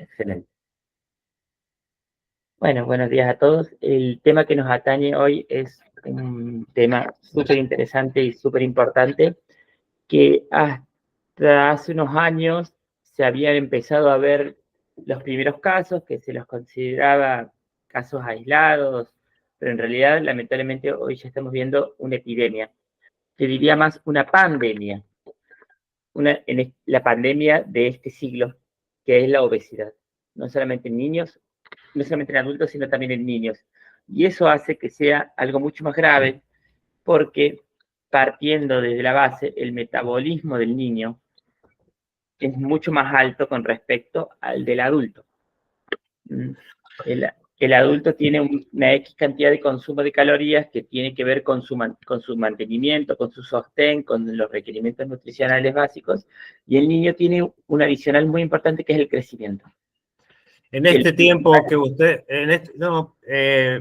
Excelente. Bueno, buenos días a todos. El tema que nos atañe hoy es un tema súper interesante y súper importante, que hasta hace unos años se habían empezado a ver los primeros casos, que se los consideraba casos aislados, pero en realidad, lamentablemente, hoy ya estamos viendo una epidemia. Te diría más una pandemia, la pandemia de este siglo, que es la obesidad. No solamente en niños, no solamente en adultos, sino también en niños. Y eso hace que sea algo mucho más grave, porque partiendo desde la base, el metabolismo del niño es mucho más alto con respecto al del adulto. El adulto tiene una X cantidad de consumo de calorías que tiene que ver con su mantenimiento, con su sostén, con los requerimientos nutricionales básicos, y el niño tiene un adicional muy importante que es el crecimiento. En este tiempo que usted,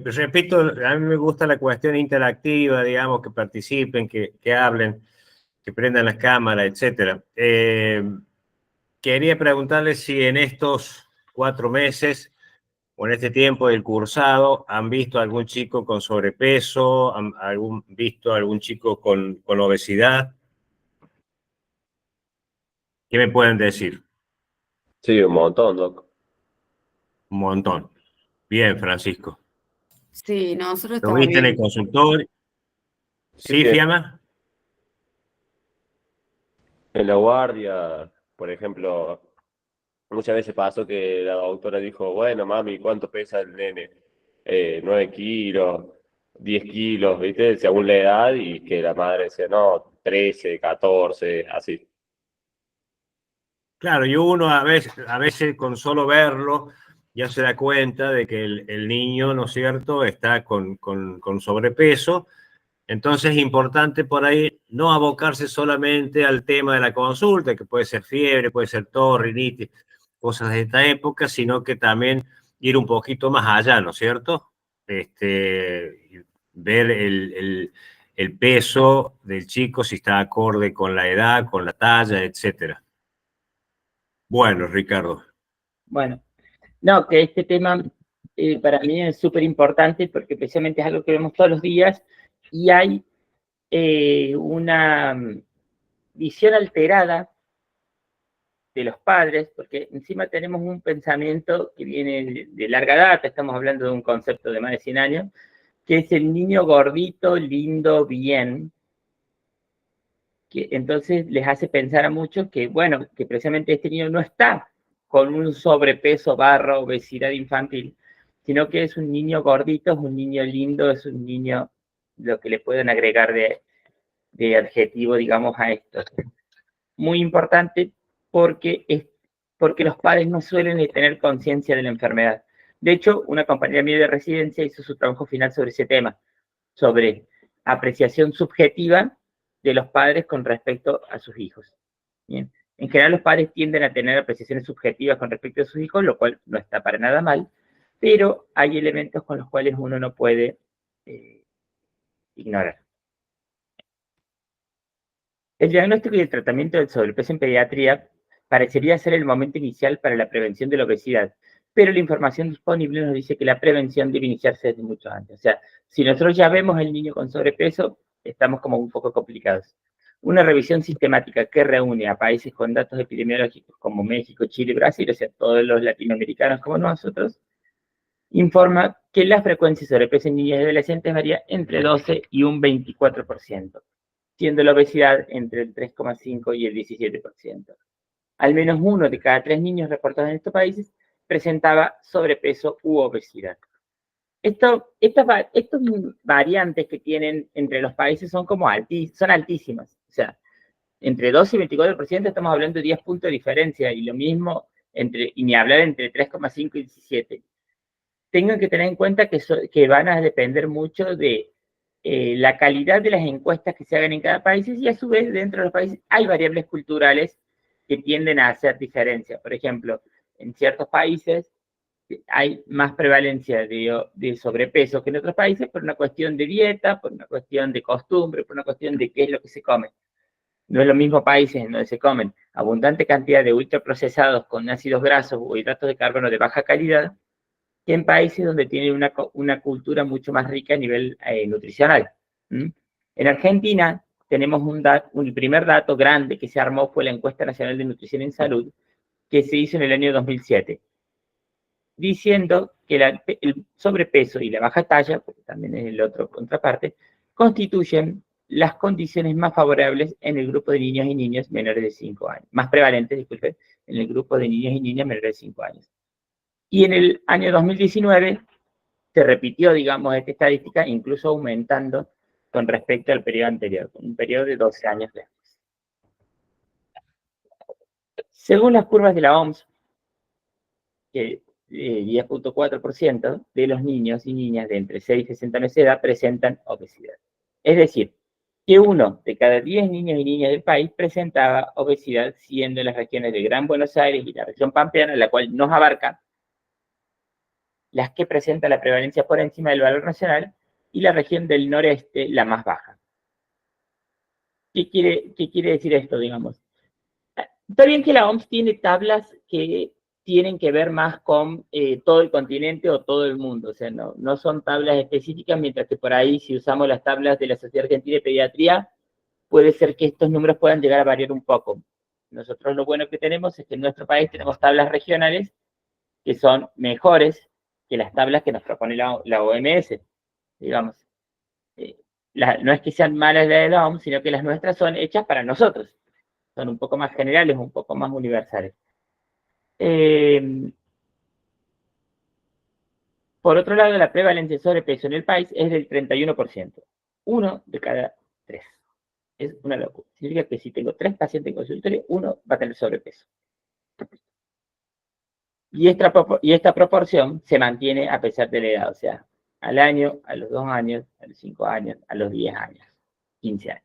repito, a mí me gusta la cuestión interactiva, digamos, que participen, que hablen, que prendan las cámaras, etcétera. Quería preguntarle si en estos 4 meses o en este tiempo del cursado han visto algún chico con sobrepeso, han visto algún chico con obesidad. ¿Qué me pueden decir? Sí, un montón, Doc. Un montón. Bien, Francisco. Sí, nosotros ¿Lo estamos viste en el bien. consultorio? ¿Sí, Sí, Fiamma? en la guardia, por ejemplo, muchas veces pasó que la doctora dijo, bueno, mami, ¿cuánto pesa el nene? 9 kilos, 10 kilos, ¿viste? Según la edad, y que la madre decía, no, 13, 14, así. Claro, y uno a veces con solo verlo ya se da cuenta de que el niño, ¿no es cierto?, está con sobrepeso. Entonces es importante por ahí no abocarse solamente al tema de la consulta, que puede ser fiebre, puede ser tos, rinitis, cosas de esta época, sino que también ir un poquito más allá, ¿no es cierto? Ver el peso del chico, si está acorde con la edad, con la talla, etcétera. Bueno, Ricardo. Bueno, no, que este tema para mí es súper importante porque precisamente es algo que vemos todos los días y hay una visión alterada de los padres, porque encima tenemos un pensamiento que viene de larga data, estamos hablando de un concepto de más de 100 años, que es el niño gordito, lindo, bien, que entonces les hace pensar a muchos que, bueno, que precisamente este niño no está con un sobrepeso barra obesidad infantil, sino que es un niño gordito, es un niño lindo, es un niño, lo que le pueden agregar de adjetivo, digamos, a esto. Muy importante porque, porque los padres no suelen tener conciencia de la enfermedad. De hecho, una compañera mía de residencia hizo su trabajo final sobre ese tema, sobre apreciación subjetiva de los padres con respecto a sus hijos. Bien. En general, los padres tienden a tener apreciaciones subjetivas con respecto a sus hijos, lo cual no está para nada mal, pero hay elementos con los cuales uno no puede ignorar. El diagnóstico y el tratamiento del sobrepeso en pediatría parecería ser el momento inicial para la prevención de la obesidad, pero la información disponible nos dice que la prevención debe iniciarse desde mucho antes. O sea, si nosotros ya vemos al niño con sobrepeso, estamos como un poco complicados. Una revisión sistemática que reúne a países con datos epidemiológicos como México, Chile, Brasil, o sea, todos los latinoamericanos como nosotros, informa que la frecuencia de sobrepeso en niños y adolescentes varía entre 12 y un 24%, siendo la obesidad entre el 3,5 y el 17%. Al menos uno de cada 3 niños reportados en estos países presentaba sobrepeso u obesidad. Estas variantes que tienen entre los países son como son altísimas. O sea, entre 12 y 24% estamos hablando de 10 puntos de diferencia, y lo mismo y ni hablar entre 3,5 y 17. Tengan que tener en cuenta que van a depender mucho de la calidad de las encuestas que se hagan en cada país, y a su vez dentro de los países hay variables culturales que tienden a hacer diferencia. Por ejemplo, en ciertos países hay más prevalencia de sobrepeso que en otros países por una cuestión de dieta, por una cuestión de costumbre, por una cuestión de qué es lo que se come. No es lo mismo países en donde se comen abundante cantidad de ultraprocesados con ácidos grasos o hidratos de carbono de baja calidad, que en países donde tienen una cultura mucho más rica a nivel nutricional. En Argentina tenemos el primer dato grande que se armó fue la Encuesta Nacional de Nutrición en Salud, que se hizo en el año 2007, diciendo que el sobrepeso y la baja talla, porque también es el otro contraparte, constituyen las condiciones más favorables en el grupo de niños y niñas menores de 5 años, más prevalentes, disculpen, en el grupo de niños y niñas menores de 5 años. Y en el año 2019 se repitió, digamos, esta estadística, incluso aumentando con respecto al periodo anterior, un periodo de 12 años después. Según las curvas de la OMS, que 10.4% de los niños y niñas de entre 6 y 60 meses de edad presentan obesidad. Es decir, que 1 de cada 10 niños y niñas del país presentaba obesidad, siendo en las regiones de Gran Buenos Aires y la región pampeana, la cual nos abarca, las que presentan la prevalencia por encima del valor nacional, y la región del noreste la más baja. ¿Qué quiere decir esto, digamos? Está bien que la OMS tiene tablas que tienen que ver más con todo el continente o todo el mundo, o sea, no son tablas específicas, mientras que por ahí, si usamos las tablas de la Sociedad Argentina de Pediatría, puede ser que estos números puedan llegar a variar un poco. Nosotros lo bueno que tenemos es que en nuestro país tenemos tablas regionales que son mejores que las tablas que nos propone la OMS, digamos. No es que sean malas las de la OMS, sino que las nuestras son hechas para nosotros. Son un poco más generales, un poco más universales. Por otro lado, la prevalencia de sobrepeso en el país es del 31%. 1 de cada 3. Es una locura. Significa que si tengo 3 pacientes en consultorio, 1 va a tener sobrepeso. Y esta proporción se mantiene a pesar de la edad, o sea, al año, a los 2 años, a los 5 años, a los 10 años, 15 años.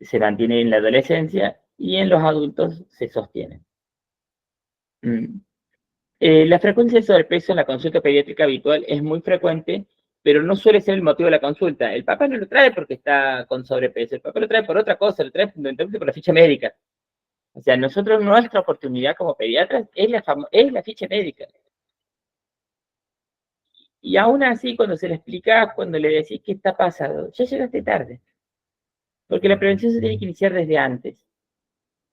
Se mantiene en la adolescencia y en los adultos se sostiene. La frecuencia de sobrepeso en la consulta pediátrica habitual es muy frecuente, pero no suele ser el motivo de la consulta. El papá no lo trae porque está con sobrepeso, el papá lo trae por otra cosa, lo trae fundamentalmente por la ficha médica. O sea, nosotros, nuestra oportunidad como pediatras es la ficha médica. Y aún así, cuando se le explica, cuando le decís qué está pasando, ya llegaste tarde. Porque la prevención se tiene que iniciar desde antes.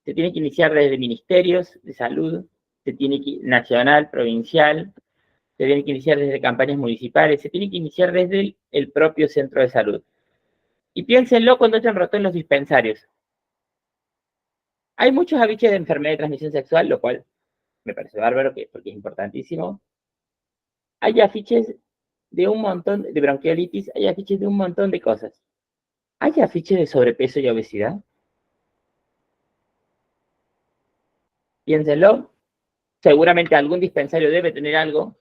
Se tiene que iniciar desde ministerios de salud, se tiene que nacional, provincial, se tiene que iniciar desde campañas municipales, se tiene que iniciar desde el propio centro de salud. Y piénsenlo cuando hayan roto en los dispensarios. Hay muchos afiches de enfermedad de transmisión sexual, lo cual me parece bárbaro porque es importantísimo. Hay afiches de un montón de bronquiolitis, hay afiches de un montón de cosas. ¿Hay afiches de sobrepeso y obesidad? Piénsenlo. Seguramente algún dispensario debe tener algo.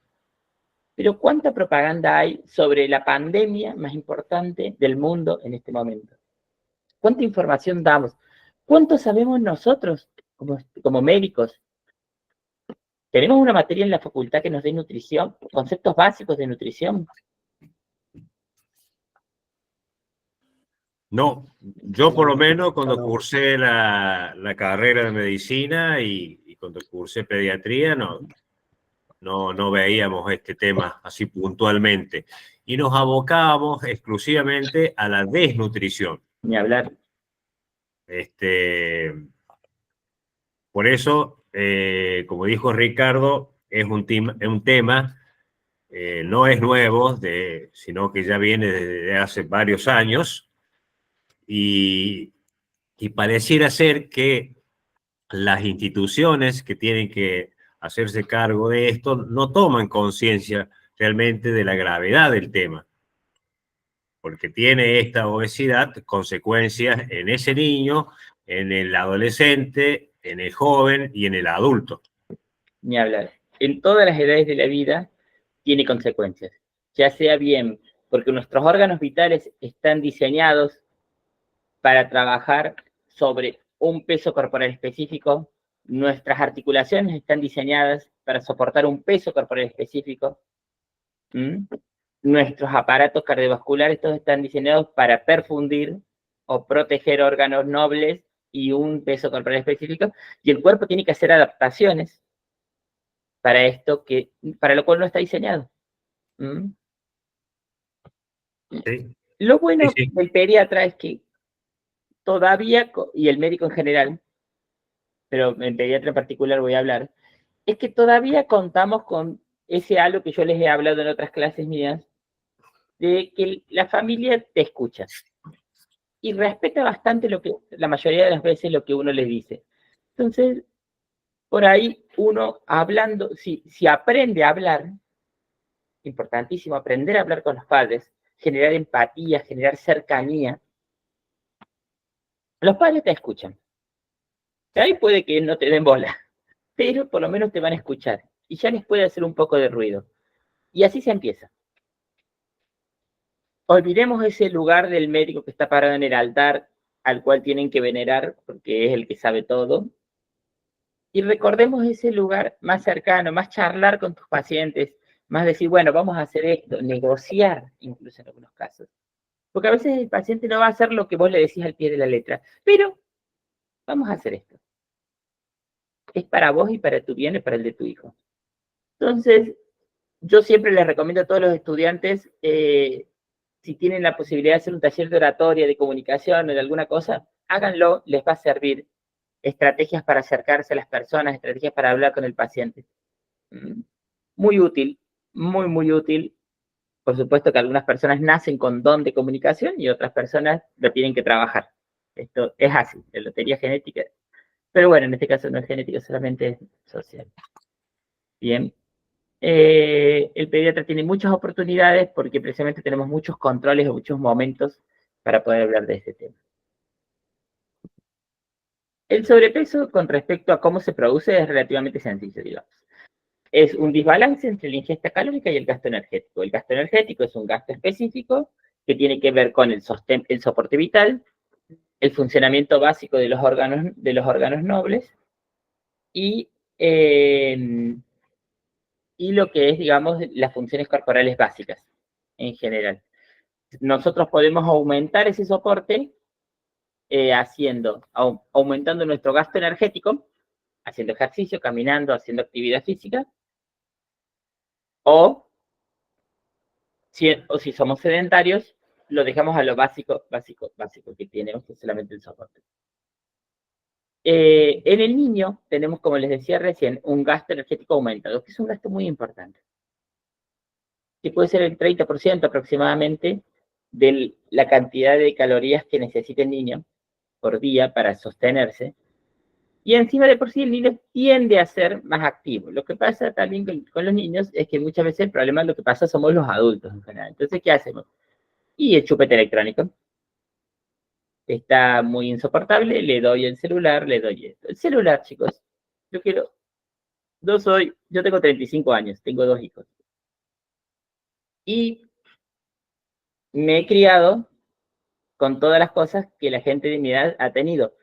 Pero ¿cuánta propaganda hay sobre la pandemia más importante del mundo en este momento? ¿Cuánta información damos? ¿Cuánto sabemos nosotros como médicos? ¿Tenemos una materia en la facultad que nos dé nutrición? ¿Conceptos básicos de nutrición? No, yo por lo menos cuando cursé la carrera de medicina y cuando cursé pediatría, no veíamos este tema así puntualmente. Y nos abocábamos exclusivamente a la desnutrición. Ni hablar. Por eso, como dijo Ricardo, es un tema, no es nuevo, sino que ya viene desde hace varios años. Y pareciera ser que las instituciones que tienen que hacerse cargo de esto no toman conciencia realmente de la gravedad del tema, porque tiene esta obesidad consecuencias en ese niño, en el adolescente, en el joven y en el adulto. Ni hablar. En todas las edades de la vida tiene consecuencias, ya sea bien porque nuestros órganos vitales están diseñados para trabajar sobre un peso corporal específico, nuestras articulaciones están diseñadas para soportar un peso corporal específico, nuestros aparatos cardiovasculares todos están diseñados para perfundir o proteger órganos nobles y un peso corporal específico, y el cuerpo tiene que hacer adaptaciones para esto, para lo cual no está diseñado. ¿Mm? Sí, Lo bueno sí. del pediatra es que todavía, y el médico en general, pero en pediatra en particular voy a hablar, es que todavía contamos con ese algo que yo les he hablado en otras clases mías, de que la familia te escucha y respeta bastante la mayoría de las veces lo que uno les dice. Entonces, por ahí uno hablando, si aprende a hablar, importantísimo aprender a hablar con los padres, generar empatía, generar cercanía, los padres te escuchan. Ahí puede que no te den bola, pero por lo menos te van a escuchar y ya les puede hacer un poco de ruido. Y así se empieza. Olvidemos ese lugar del médico que está parado en el altar al cual tienen que venerar porque es el que sabe todo. Y recordemos ese lugar más cercano, más charlar con tus pacientes, más decir, bueno, vamos a hacer esto, negociar incluso en algunos casos. Porque a veces el paciente no va a hacer lo que vos le decís al pie de la letra, pero vamos a hacer esto. Es para vos y para tu bien y para el de tu hijo. Entonces, yo siempre les recomiendo a todos los estudiantes, si tienen la posibilidad de hacer un taller de oratoria, de comunicación o de alguna cosa, háganlo, les va a servir. Estrategias para acercarse a las personas, estrategias para hablar con el paciente. Muy útil, muy, muy útil. Por supuesto que algunas personas nacen con don de comunicación y otras personas lo tienen que trabajar. Esto es así, la lotería genética. Pero bueno, en este caso no es genética, solamente es social. Bien. El pediatra tiene muchas oportunidades porque precisamente tenemos muchos controles o muchos momentos para poder hablar de este tema. El sobrepeso con respecto a cómo se produce es relativamente sencillo, digamos. Es un desbalance entre la ingesta calórica y el gasto energético. El gasto energético es un gasto específico que tiene que ver con el soporte vital, el funcionamiento básico de los órganos nobles y, y lo que es, digamos, las funciones corporales básicas en general. Nosotros podemos aumentar ese soporte aumentando nuestro gasto energético, haciendo ejercicio, caminando, haciendo actividad física, o si somos sedentarios, lo dejamos a lo básico que tenemos, que es solamente el soporte. En el niño tenemos, como les decía recién, un gasto energético aumentado, que es un gasto muy importante, que puede ser el 30% aproximadamente de la cantidad de calorías que necesita el niño por día para sostenerse. Y encima de por sí el niño tiende a ser más activo. Lo que pasa también con los niños es que muchas veces el problema lo que pasa somos los adultos en general. Entonces, ¿qué hacemos? Y el chupete electrónico. Está muy insoportable, le doy el celular, le doy esto. El celular, chicos, yo tengo 35 años, tengo 2 hijos. Y me he criado con todas las cosas que la gente de mi edad ha tenido.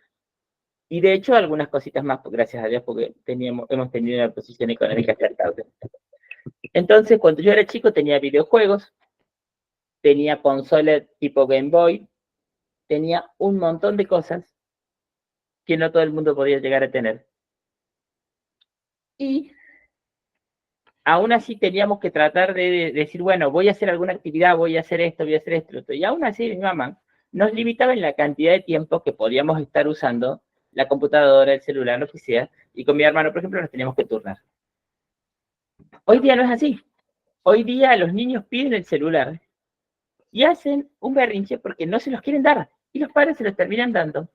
Y de hecho, algunas cositas más, gracias a Dios, porque hemos tenido una posición económica acertada. Entonces, cuando yo era chico, tenía videojuegos, tenía consola tipo Game Boy, tenía un montón de cosas que no todo el mundo podía llegar a tener. Y aún así teníamos que tratar de decir, bueno, voy a hacer alguna actividad, voy a hacer esto, voy a hacer esto. Y aún así mi mamá nos limitaba en la cantidad de tiempo que podíamos estar usando la computadora, el celular, lo que sea. Y con mi hermano, por ejemplo, nos teníamos que turnar. Hoy día no es así. Hoy día los niños piden el celular y hacen un berrinche porque no se los quieren dar. Y los padres se los terminan dando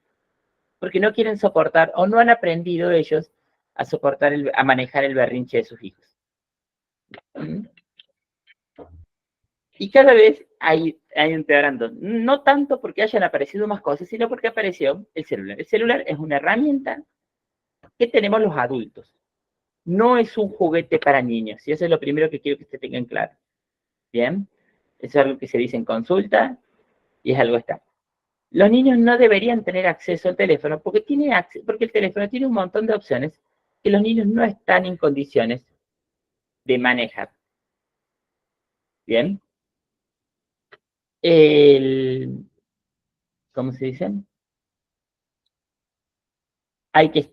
porque no quieren soportar o no han aprendido ellos a soportar, a manejar el berrinche de sus hijos. Y cada vez hay empeorando. No tanto porque hayan aparecido más cosas, sino porque apareció el celular. El celular es una herramienta que tenemos los adultos. No es un juguete para niños. Y eso es lo primero que quiero que ustedes tengan claro. Bien, eso es algo que se dice en consulta y es algo está. Los niños no deberían tener acceso al teléfono porque el teléfono tiene un montón de opciones que los niños no están en condiciones de manejar. Bien. ¿cómo se dice? Hay que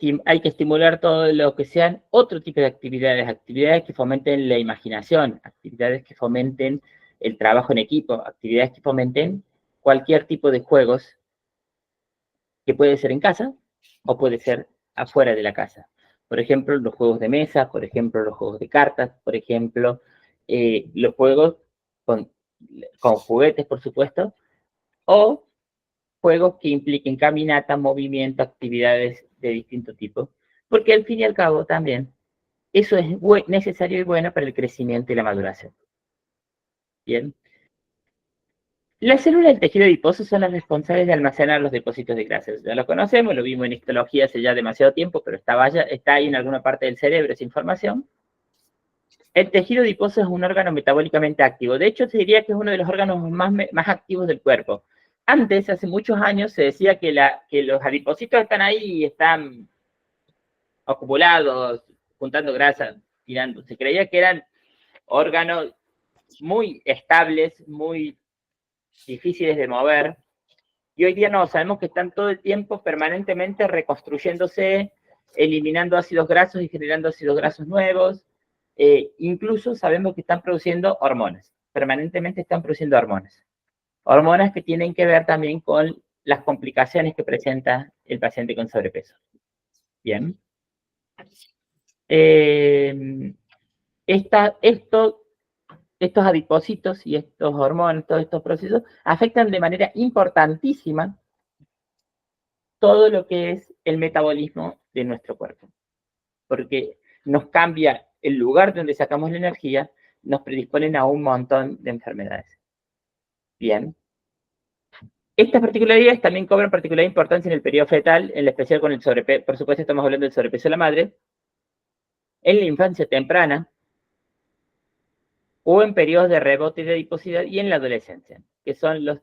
estimular todo lo que sean otro tipo de actividades, actividades que fomenten la imaginación, actividades que fomenten el trabajo en equipo, actividades que fomenten cualquier tipo de juegos, que puede ser en casa o puede ser afuera de la casa. Por ejemplo, los juegos de mesa, por ejemplo, los juegos de cartas, por ejemplo, los juegos con, con juguetes, por supuesto, o juegos que impliquen caminata, movimiento, actividades de distinto tipo, porque al fin y al cabo también eso es necesario y bueno para el crecimiento y la maduración. Bien. Las células del tejido adiposo son las responsables de almacenar los depósitos de grasa. Ya lo conocemos, lo vimos en histología hace ya demasiado tiempo, pero está ahí en alguna parte del cerebro esa información. El tejido adiposo es un órgano metabólicamente activo. De hecho, se diría que es uno de los órganos más activos del cuerpo. Antes, hace muchos años, se decía que los adipocitos están ahí y están acumulados, juntando grasa, tirando. Se creía que eran órganos muy estables, muy difíciles de mover. Y hoy día no, sabemos que están todo el tiempo permanentemente reconstruyéndose, eliminando ácidos grasos y generando ácidos grasos nuevos. Incluso sabemos que están produciendo hormonas, permanentemente están produciendo hormonas. Hormonas que tienen que ver también con las complicaciones que presenta el paciente con sobrepeso. Bien. Estos adipocitos y estos hormonas, todos estos procesos, afectan de manera importantísima todo lo que es el metabolismo de nuestro cuerpo, porque nos cambia el lugar donde sacamos la energía, nos predisponen a un montón de enfermedades. Bien. Estas particularidades también cobran particular importancia en el periodo fetal, en especial con el sobrepeso. Por supuesto, estamos hablando del sobrepeso de la madre, en la infancia temprana, o en periodos de rebote de adiposidad y en la adolescencia, que son los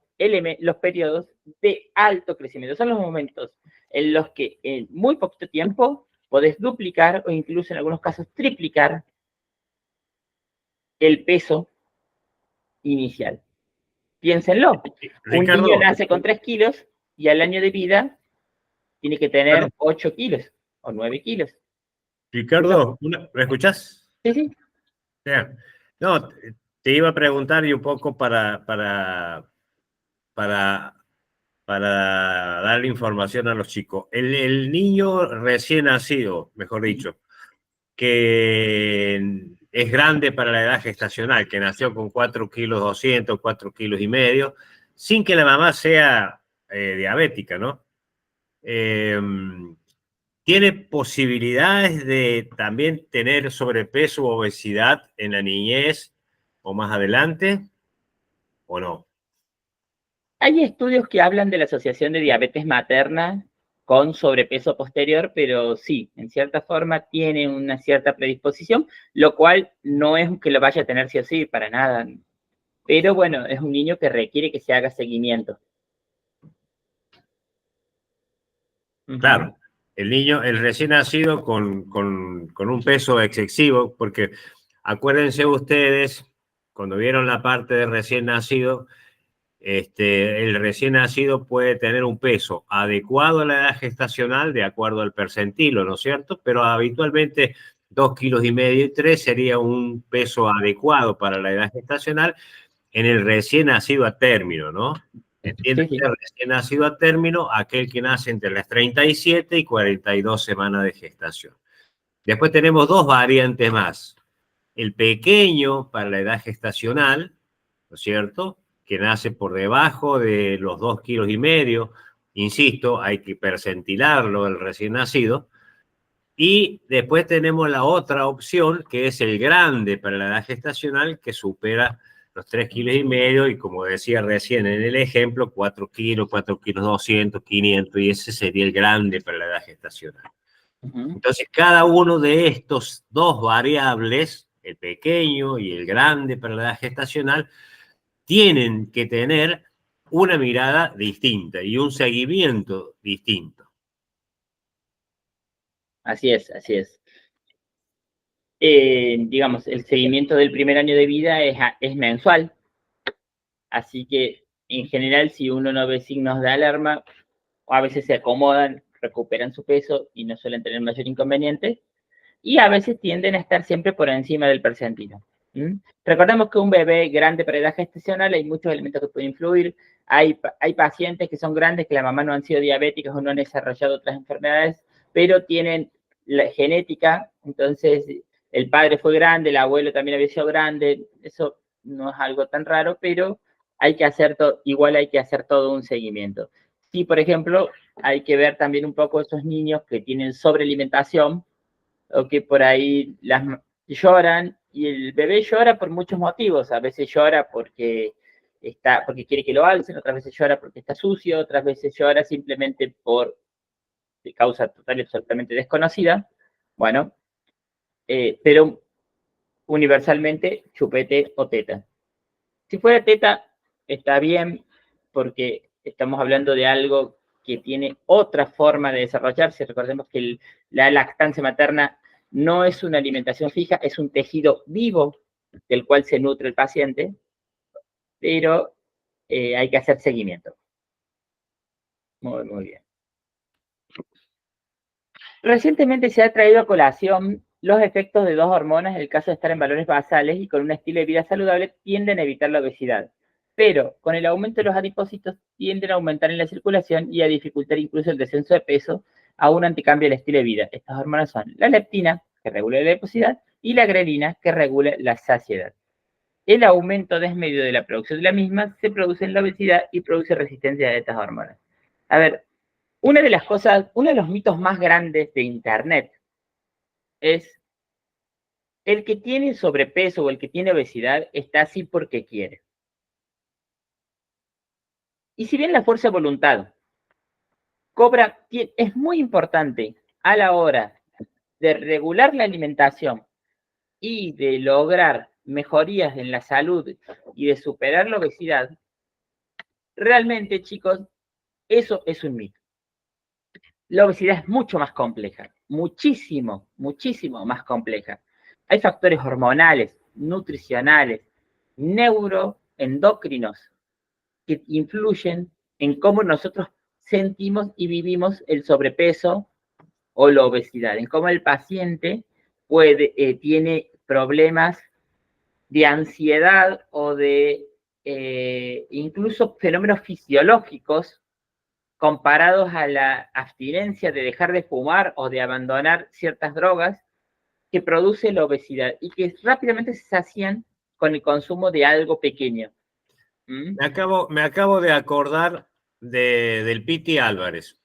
periodos de alto crecimiento. Son los momentos en los que en muy poquito tiempo podés duplicar o incluso en algunos casos triplicar el peso inicial. Piénsenlo. Ricardo, Un niño nace con 3 kilos y al año de vida tiene que tener 8 kilos o 9 kilos. Ricardo, ¿me escuchás? Sí, sí. Yeah. No, te iba a preguntar y un poco para darle información a los chicos. El niño recién nacido, mejor dicho, que es grande para la edad gestacional, que nació con 4 kilos 200, 4 kilos y medio, sin que la mamá sea diabética, ¿no? ¿Tiene posibilidades de también tener sobrepeso o obesidad en la niñez o más adelante o no? Hay estudios que hablan de la asociación de diabetes materna con sobrepeso posterior, pero sí, en cierta forma tiene una cierta predisposición, lo cual no es que lo vaya a tener sí o sí, para nada. Pero bueno, es un niño que requiere que se haga seguimiento. Claro, el niño, el recién nacido con un peso excesivo, porque acuérdense ustedes, cuando vieron la parte de recién nacido, el recién nacido puede tener un peso adecuado a la edad gestacional de acuerdo al percentilo, ¿no es cierto? Pero habitualmente 2,5 kilos y 3 sería un peso adecuado para la edad gestacional en el recién nacido a término, ¿no? Entiende Sí, sí. recién nacido a término aquel que nace entre las 37 y 42 semanas de gestación. Después tenemos dos variantes más. El pequeño para la edad gestacional, ¿no es cierto?, que nace por debajo de los 2,5 kilos. Insisto, hay que percentilarlo el recién nacido. Y después tenemos la otra opción, que es el grande para la edad gestacional, que supera los 3,5 kilos y, como decía recién en el ejemplo, 4 kilos, 4 kilos 200, 500, y ese sería el grande para la edad gestacional. Entonces, cada uno de estos dos variables, el pequeño y el grande para la edad gestacional, tienen que tener una mirada distinta y un seguimiento distinto. Así es, así es. Digamos, el seguimiento del primer año de vida es mensual, así que en general, si uno no ve signos de alarma, a veces se acomodan, recuperan su peso y no suelen tener mayor inconveniente, y a veces tienden a estar siempre por encima del percentilo. Recordemos que un bebé grande para edad gestacional hay muchos elementos que pueden influir. Hay pacientes que son grandes, que la mamá no han sido diabéticas o no han desarrollado otras enfermedades, pero tienen la genética, entonces el padre fue grande, el abuelo también había sido grande, eso no es algo tan raro, pero hay que hacer igual hay que hacer todo un seguimiento. Sí, por ejemplo, hay que ver también un poco esos niños que tienen sobrealimentación, o que por ahí lloran, y el bebé llora por muchos motivos. A veces llora porque quiere que lo alcen, otras veces llora porque está sucio, otras veces llora simplemente por causa total y absolutamente desconocida. Bueno, pero universalmente chupete o teta. Si fuera teta, está bien, porque estamos hablando de algo que tiene otra forma de desarrollarse. Recordemos que la lactancia materna no es una alimentación fija, es un tejido vivo del cual se nutre el paciente, pero hay que hacer seguimiento. Muy, muy bien. Recientemente se ha traído a colación los efectos de dos hormonas en el caso de estar en valores basales y con un estilo de vida saludable tienden a evitar la obesidad. Pero con el aumento de los adipocitos tienden a aumentar en la circulación y a dificultar incluso el descenso de peso a un anticambio del estilo de vida. Estas hormonas son la leptina, que regula la adiposidad, y la grelina, que regula la saciedad. El aumento desmedido de la producción de la misma se produce en la obesidad y produce resistencia a estas hormonas. A ver, uno de los mitos más grandes de Internet es el que tiene sobrepeso o el que tiene obesidad está así porque quiere. Y si bien la fuerza de voluntad es muy importante a la hora de regular la alimentación y de lograr mejorías en la salud y de superar la obesidad, realmente, chicos, eso es un mito. La obesidad es mucho más compleja, muchísimo, muchísimo más compleja. Hay factores hormonales, nutricionales, neuroendocrinos que influyen en cómo nosotros sentimos y vivimos el sobrepeso o la obesidad, en cómo el paciente tiene problemas de ansiedad o de incluso fenómenos fisiológicos comparados a la abstinencia de dejar de fumar o de abandonar ciertas drogas que produce la obesidad y que rápidamente se sacian con el consumo de algo pequeño. Me acabo de acordar del Piti Álvarez.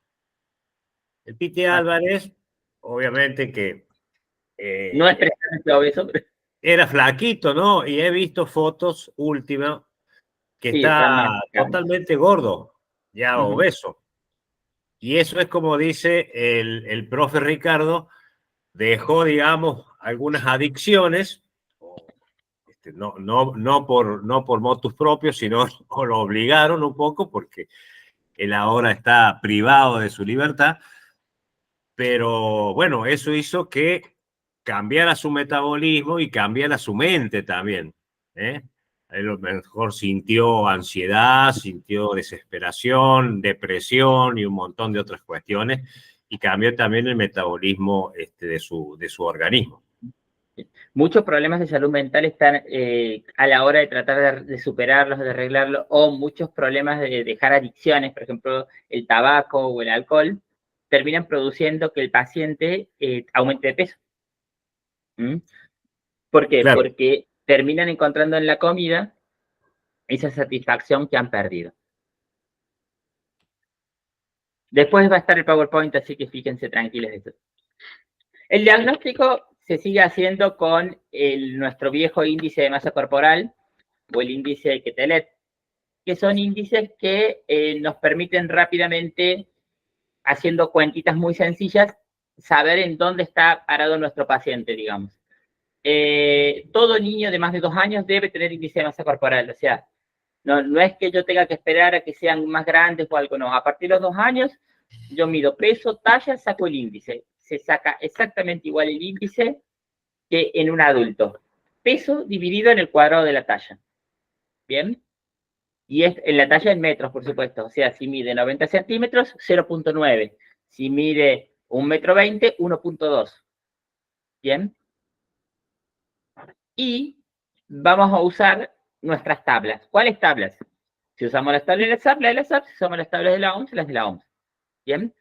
El Piti Álvarez, obviamente que no es precisamente obeso, pero era flaquito, ¿no? Y he visto fotos últimas que sí, está totalmente gordo, ya obeso. Y eso es como dice el profe Ricardo, dejó, digamos, algunas adicciones, no por motus propios, sino o lo obligaron un poco porque él ahora está privado de su libertad, pero bueno, eso hizo que cambiara su metabolismo y cambiara su mente también, ¿eh? A lo mejor sintió ansiedad, sintió desesperación, depresión y un montón de otras cuestiones, y cambió también el metabolismo de su organismo. Muchos problemas de salud mental están a la hora de tratar de superarlos, de arreglarlos, o muchos problemas de dejar adicciones, por ejemplo, el tabaco o el alcohol, terminan produciendo que el paciente aumente de peso. ¿Por qué? Claro. Porque terminan encontrando en la comida esa satisfacción que han perdido. Después va a estar el PowerPoint, así que fíjense tranquilos de eso. El diagnóstico se sigue haciendo con nuestro viejo índice de masa corporal o el índice de Quetelet, que son índices que nos permiten rápidamente, haciendo cuentitas muy sencillas, saber en dónde está parado nuestro paciente, digamos. Todo niño de más de 2 años debe tener índice de masa corporal, o sea, no es que yo tenga que esperar a que sean más grandes o algo, no. A partir de los 2 años, yo mido peso, talla, saco el índice. Se saca exactamente igual el índice que en un adulto. Peso dividido en el cuadrado de la talla. ¿Bien? Y es en la talla en metros, por supuesto. O sea, si mide 90 centímetros, 0.9. Si mide 1,20 m, 1.2. ¿Bien? Y vamos a usar nuestras tablas. ¿Cuáles tablas? Si usamos las tablas de la SAP, la de la SAP. Si usamos las tablas de la OMS, las de la OMS. ¿Bien?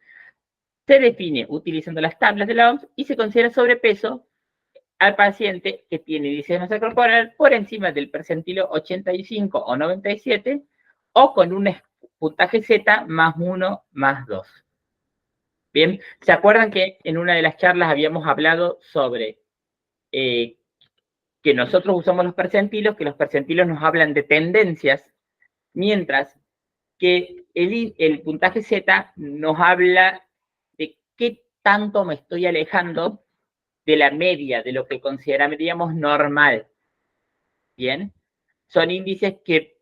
Se define utilizando las tablas de la OMS y se considera sobrepeso al paciente que tiene índice de masa corporal por encima del percentilo 85 o 97 o con un puntaje Z más 1 más 2. Bien, ¿se acuerdan que en una de las charlas habíamos hablado sobre que nosotros usamos los percentilos, que los percentilos nos hablan de tendencias, mientras que el puntaje Z nos habla de qué tanto me estoy alejando de la media, de lo que consideraríamos normal? Bien, son índices que,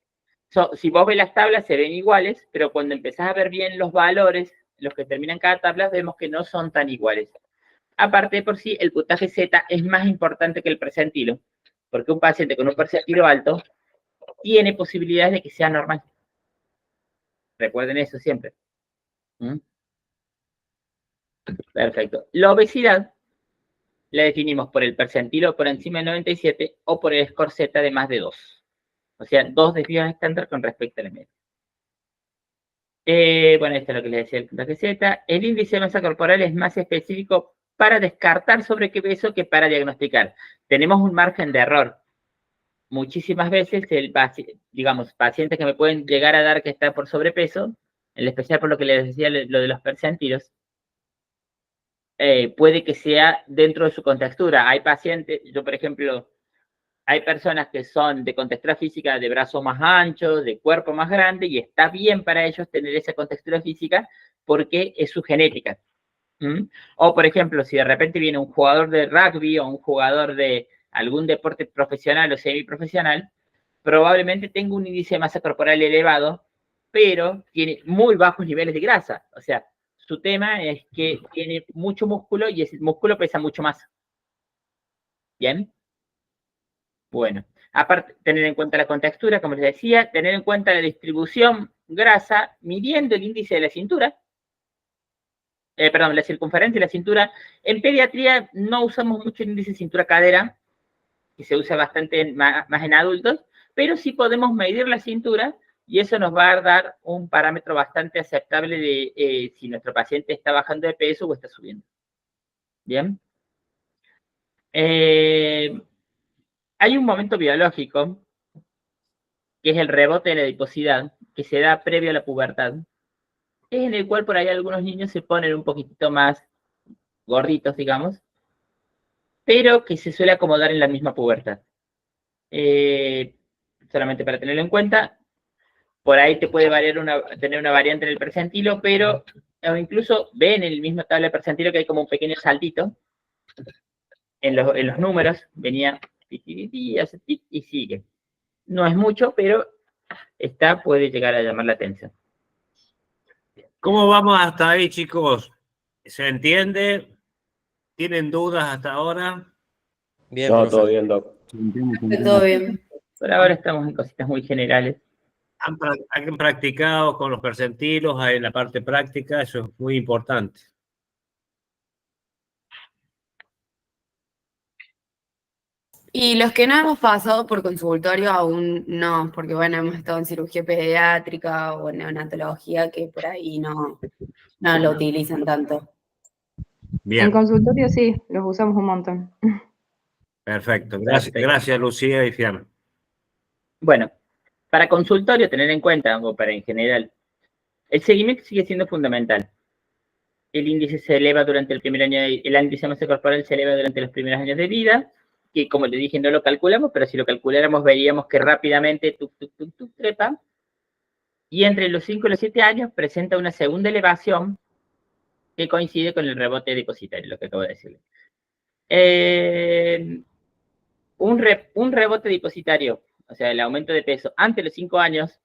si vos ves las tablas, se ven iguales, pero cuando empezás a ver bien los valores, los que terminan cada tabla, vemos que no son tan iguales. Aparte de por sí, el puntaje Z es más importante que el percentilo, porque un paciente con un percentilo alto tiene posibilidades de que sea normal. Recuerden eso siempre. ¿Mm? Perfecto. La obesidad la definimos por el percentilo por encima de 97 o por el score Z de más de 2. O sea, 2 desvíos estándar con respecto a la media. Bueno, esto es lo que les decía el puntaje Z. El índice de masa corporal es más específico para descartar sobrepeso que para diagnosticar. Tenemos un margen de error. Muchísimas veces, digamos, pacientes que me pueden llegar a dar que está por sobrepeso, en especial por lo que les decía lo de los percentilos, puede que sea dentro de su contextura. Hay pacientes, yo por ejemplo, hay personas que son de contextura física de brazo más ancho, de cuerpo más grande, y está bien para ellos tener esa contextura física porque es su genética. ¿Mm? O, por ejemplo, si de repente viene un jugador de rugby o un jugador de algún deporte profesional o semiprofesional, probablemente tenga un índice de masa corporal elevado, pero tiene muy bajos niveles de grasa. O sea, su tema es que tiene mucho músculo y ese músculo pesa mucho más. ¿Bien? Bueno, aparte, tener en cuenta la contextura, como les decía, tener en cuenta la distribución grasa, midiendo el índice de la cintura, perdón, la circunferencia de la cintura. En pediatría no usamos mucho el índice de cintura-cadera, que se usa bastante más en adultos, pero sí podemos medir la cintura y eso nos va a dar un parámetro bastante aceptable de si nuestro paciente está bajando de peso o está subiendo. ¿Bien? Hay un momento biológico, que es el rebote de la adiposidad, que se da previo a la pubertad, es en el cual por ahí algunos niños se ponen un poquitito más gorditos, digamos, pero que se suele acomodar en la misma pubertad. Solamente para tenerlo en cuenta, por ahí te puede tener una variante en el percentilo, pero incluso ven en el mismo tabla de percentilo que hay como un pequeño saltito en los números, venía y sigue. No es mucho, pero puede llegar a llamar la atención. ¿Cómo vamos hasta ahí, chicos? ¿Se entiende? ¿Tienen dudas hasta ahora? Bien, No, profe. todo bien, Doc. Todo bien. Por ahora estamos en cositas muy generales. Han practicado con los percentilos en la parte práctica, eso es muy importante. Y los que no hemos pasado por consultorio aún no, porque bueno, hemos estado en cirugía pediátrica o en neonatología que por ahí no lo utilizan tanto. Bien. En consultorio sí, los usamos un montón. Perfecto. Gracias, Lucía y Fiamma. Bueno, para consultorio, tener en cuenta, o para en general, el seguimiento sigue siendo fundamental. El índice se eleva durante el primer año, el índice de masa corporal se eleva durante los primeros años de vida, que como le dije no lo calculamos, pero si lo calculáramos veríamos que rápidamente trepa, y entre los 5 y los 7 años presenta una segunda elevación que coincide con el rebote depositario, lo que acabo de decirle. Un rebote depositario, o sea, el aumento de peso antes de los 5 años,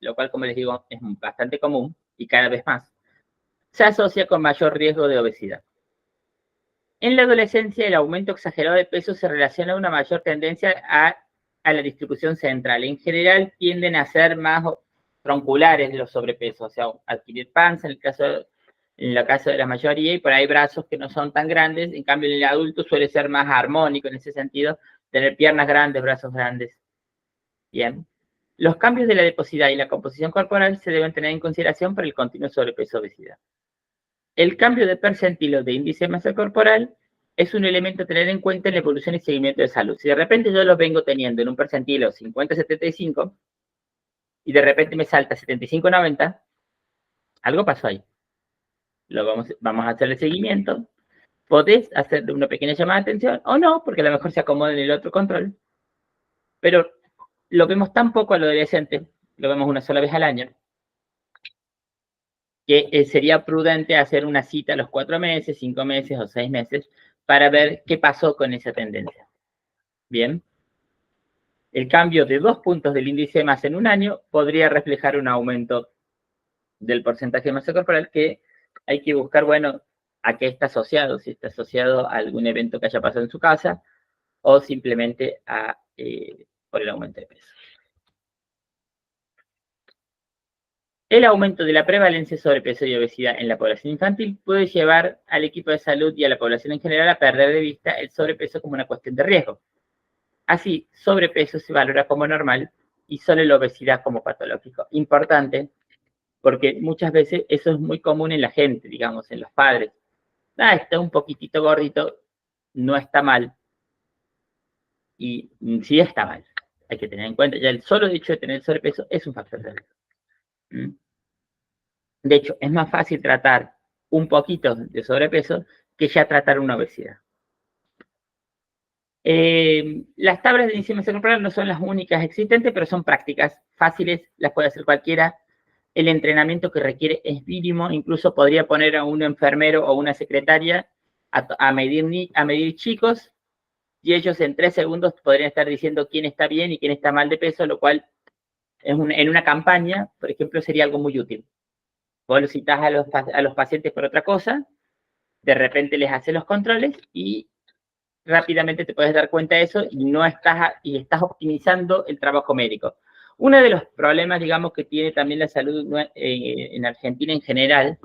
lo cual, como les digo, es bastante común y cada vez más, se asocia con mayor riesgo de obesidad. En la adolescencia, el aumento exagerado de peso se relaciona a una mayor tendencia a a la distribución central. En general tienden a ser más tronculares los sobrepesos, o sea, adquirir panza en el caso de la mayoría, y por ahí brazos que no son tan grandes. En cambio, en el adulto suele ser más armónico en ese sentido, tener piernas grandes, brazos grandes. Bien. Los cambios de la adiposidad y la composición corporal se deben tener en consideración por el continuo sobrepeso o obesidad. El cambio de percentilo de índice de masa corporal es un elemento a tener en cuenta en la evolución y seguimiento de salud. Si de repente yo lo vengo teniendo en un percentilo 50-75 y de repente me salta 75-90, algo pasó ahí. Vamos a hacer el seguimiento. Podés hacerle una pequeña llamada de atención o no, porque a lo mejor se acomoda en el otro control. Pero lo vemos tan poco al adolescente, lo vemos una sola vez al año, que sería prudente hacer una cita a los 4 meses, 5 meses o 6 meses para ver qué pasó con esa tendencia. Bien. El cambio de 2 puntos del índice de masa en un año podría reflejar un aumento del porcentaje de masa corporal, que hay que buscar, bueno, a qué está asociado, si está asociado a algún evento que haya pasado en su casa o simplemente por el aumento de peso. El aumento de la prevalencia de sobrepeso y obesidad en la población infantil puede llevar al equipo de salud y a la población en general a perder de vista el sobrepeso como una cuestión de riesgo. Así, sobrepeso se valora como normal y solo la obesidad como patológico. Importante, porque muchas veces eso es muy común en la gente, digamos, en los padres. Está un poquitito gordito, no está mal. Y sí está mal. Hay que tener en cuenta, ya el solo hecho de tener sobrepeso es un factor de riesgo. De hecho, es más fácil tratar un poquito de sobrepeso que ya tratar una obesidad. Las tablas de índice de masa corporal no son las únicas existentes, pero son prácticas fáciles, las puede hacer cualquiera. El entrenamiento que requiere es mínimo, incluso podría poner a un enfermero o una secretaria a medir chicos, y ellos en 3 segundos podrían estar diciendo quién está bien y quién está mal de peso, lo cual en una campaña, por ejemplo, sería algo muy útil. Vos los citás a los pacientes por otra cosa, de repente les haces los controles y rápidamente te puedes dar cuenta de eso y estás optimizando el trabajo médico. Uno de los problemas, digamos, que tiene también la salud en Argentina en general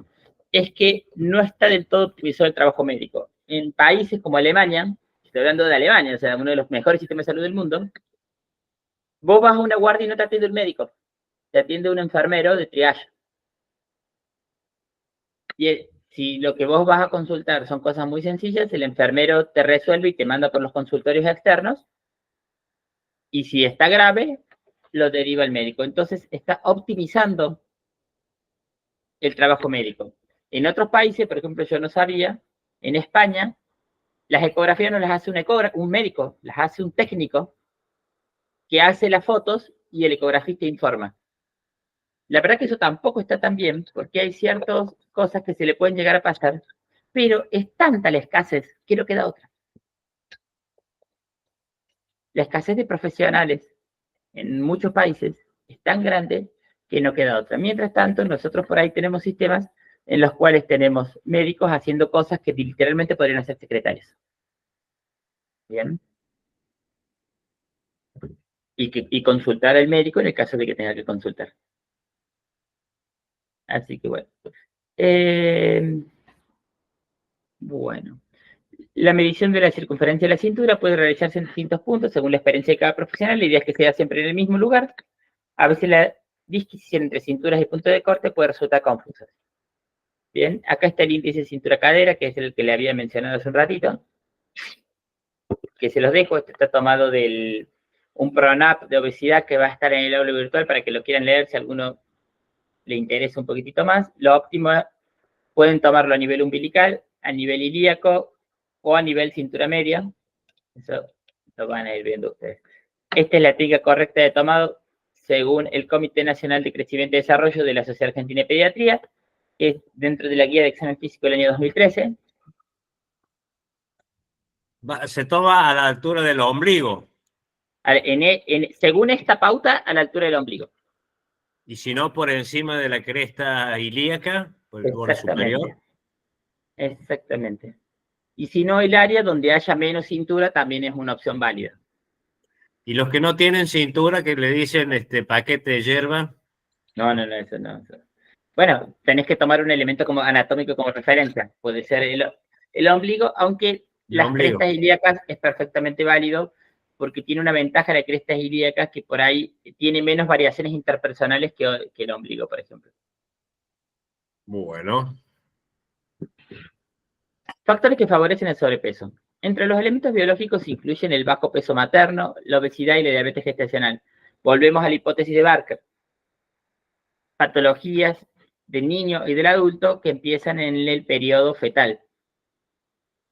es que no está del todo optimizado el trabajo médico. En países como Alemania, estoy hablando de Alemania, o sea, uno de los mejores sistemas de salud del mundo, vos vas a una guardia y no te atiende un médico, te atiende un enfermero de triage. Y si lo que vos vas a consultar son cosas muy sencillas, el enfermero te resuelve y te manda por los consultorios externos, y si está grave, lo deriva el médico. Entonces, está optimizando el trabajo médico. En otros países, por ejemplo, yo no sabía, en España, las ecografías no las hace un médico, las hace un técnico que hace las fotos y el ecografista informa. La verdad que eso tampoco está tan bien, porque hay ciertas cosas que se le pueden llegar a pasar, pero es tanta la escasez que no queda otra. La escasez de profesionales en muchos países es tan grande que no queda otra. Mientras tanto, nosotros por ahí tenemos sistemas en los cuales tenemos médicos haciendo cosas que literalmente podrían hacer secretarios. ¿Bien? Y consultar al médico en el caso de que tenga que consultar. Así que bueno. Bueno. La medición de la circunferencia de la cintura puede realizarse en distintos puntos según la experiencia de cada profesional. La idea es que sea siempre en el mismo lugar. A veces la disquisición entre cinturas y punto de corte puede resultar confusa. Bien, acá está el índice de cintura-cadera, que es el que le había mencionado hace un ratito. Que se los dejo, este está tomado de un PRONAP de obesidad que va a estar en el aula virtual para que lo quieran leer si a alguno le interesa un poquitito más. Lo óptimo, pueden tomarlo a nivel umbilical, a nivel ilíaco o a nivel cintura media. Eso lo van a ir viendo ustedes. Esta es la técnica correcta de tomado según el Comité Nacional de Crecimiento y Desarrollo de la Sociedad Argentina de Pediatría, que es dentro de la guía de examen físico del año 2013. Se toma a la altura del ombligo. Según esta pauta, a la altura del ombligo. Y si no, por encima de la cresta ilíaca, por el borde superior. Exactamente. Y si no, el área donde haya menos cintura también es una opción válida. Y los que no tienen cintura, que le dicen paquete de yerba. No, eso no. Bueno, tenés que tomar un elemento como anatómico como referencia. Puede ser el ombligo, aunque las ombligo. crestas ilíacas es perfectamente válido, porque tiene una ventaja la crestas ilíacas que por ahí tiene menos variaciones interpersonales que el ombligo, por ejemplo. Bueno. Factores que favorecen el sobrepeso. Entre los elementos biológicos incluyen el bajo peso materno, la obesidad y la diabetes gestacional. Volvemos a la hipótesis de Barker. Patologías del niño y del adulto que empiezan en el periodo fetal.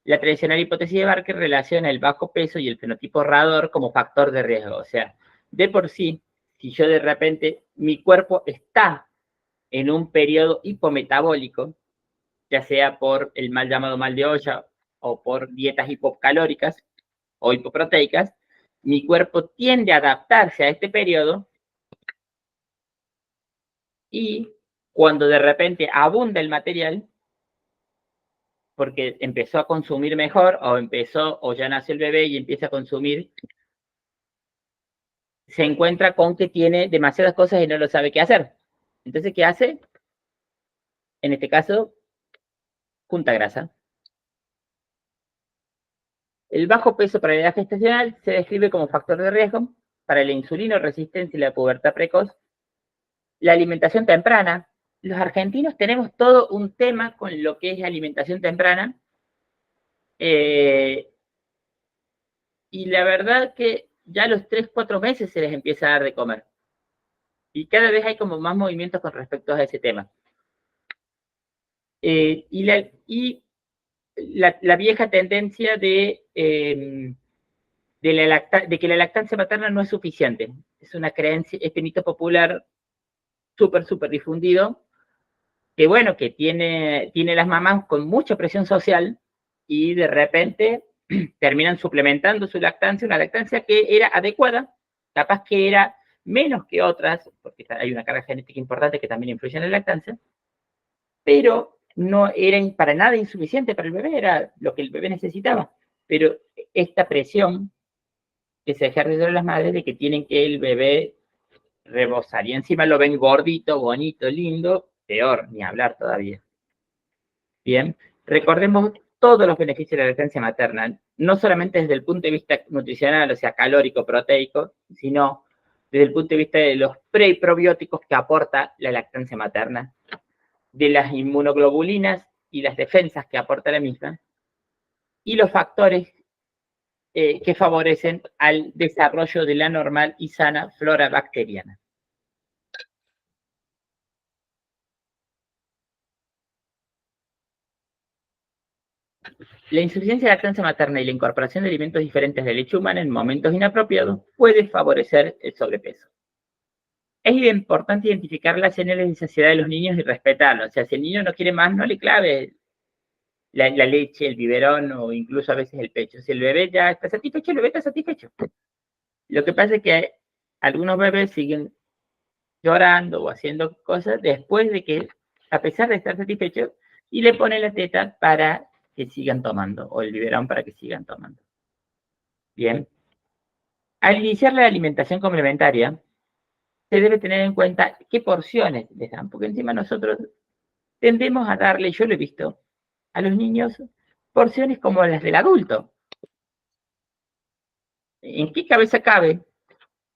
La tradicional hipótesis de Barker relaciona el bajo peso y el fenotipo RADOR como factor de riesgo. O sea, de por sí, si yo de repente, mi cuerpo está en un periodo hipometabólico, ya sea por el mal llamado mal de olla o por dietas hipocalóricas o hipoproteicas, mi cuerpo tiende a adaptarse a este periodo y cuando de repente abunda el material, porque empezó a consumir mejor o ya nació el bebé y empieza a consumir, se encuentra con que tiene demasiadas cosas y no lo sabe qué hacer. Entonces, ¿qué hace? En este caso, junta grasa. El bajo peso para la edad gestacional se describe como factor de riesgo para la insulinoresistencia y la pubertad precoz. La alimentación temprana. Los argentinos tenemos todo un tema con lo que es la alimentación temprana. Y la verdad que ya a los 3, 4 meses se les empieza a dar de comer. Y cada vez hay como más movimientos con respecto a ese tema. Y la vieja tendencia de que la lactancia materna no es suficiente. Es una creencia, este mito popular súper difundido, que bueno, que tiene las mamás con mucha presión social y de repente terminan suplementando su lactancia, una lactancia que era adecuada, capaz que era menos que otras, porque hay una carga genética importante que también influye en la lactancia, pero no era para nada insuficiente para el bebé, era lo que el bebé necesitaba. Pero esta presión que se ejerce sobre las madres de que tienen que el bebé rebosar, y encima lo ven gordito, bonito, lindo, peor, ni hablar todavía. Bien, recordemos todos los beneficios de la lactancia materna, no solamente desde el punto de vista nutricional, o sea, calórico, proteico, sino desde el punto de vista de los pre y probióticos que aporta la lactancia materna, de las inmunoglobulinas y las defensas que aporta la misma, y los factores que favorecen al desarrollo de la normal y sana flora bacteriana. La insuficiencia de lactancia materna y la incorporación de alimentos diferentes de leche humana en momentos inapropiados puede favorecer el sobrepeso. Es importante identificar las señales de saciedad de los niños y respetarlos. O sea, si el niño no quiere más, no le clave la leche, el biberón o incluso a veces el pecho. Si el bebé ya está satisfecho, el bebé está satisfecho. Lo que pasa es que algunos bebés siguen llorando o haciendo cosas después de que, a pesar de estar satisfechos, y le ponen la teta para que sigan tomando, o el biberón para que sigan tomando. Bien. Al iniciar la alimentación complementaria, se debe tener en cuenta qué porciones les dan, porque encima nosotros tendemos a darle, yo lo he visto, a los niños porciones como las del adulto. ¿En qué cabeza cabe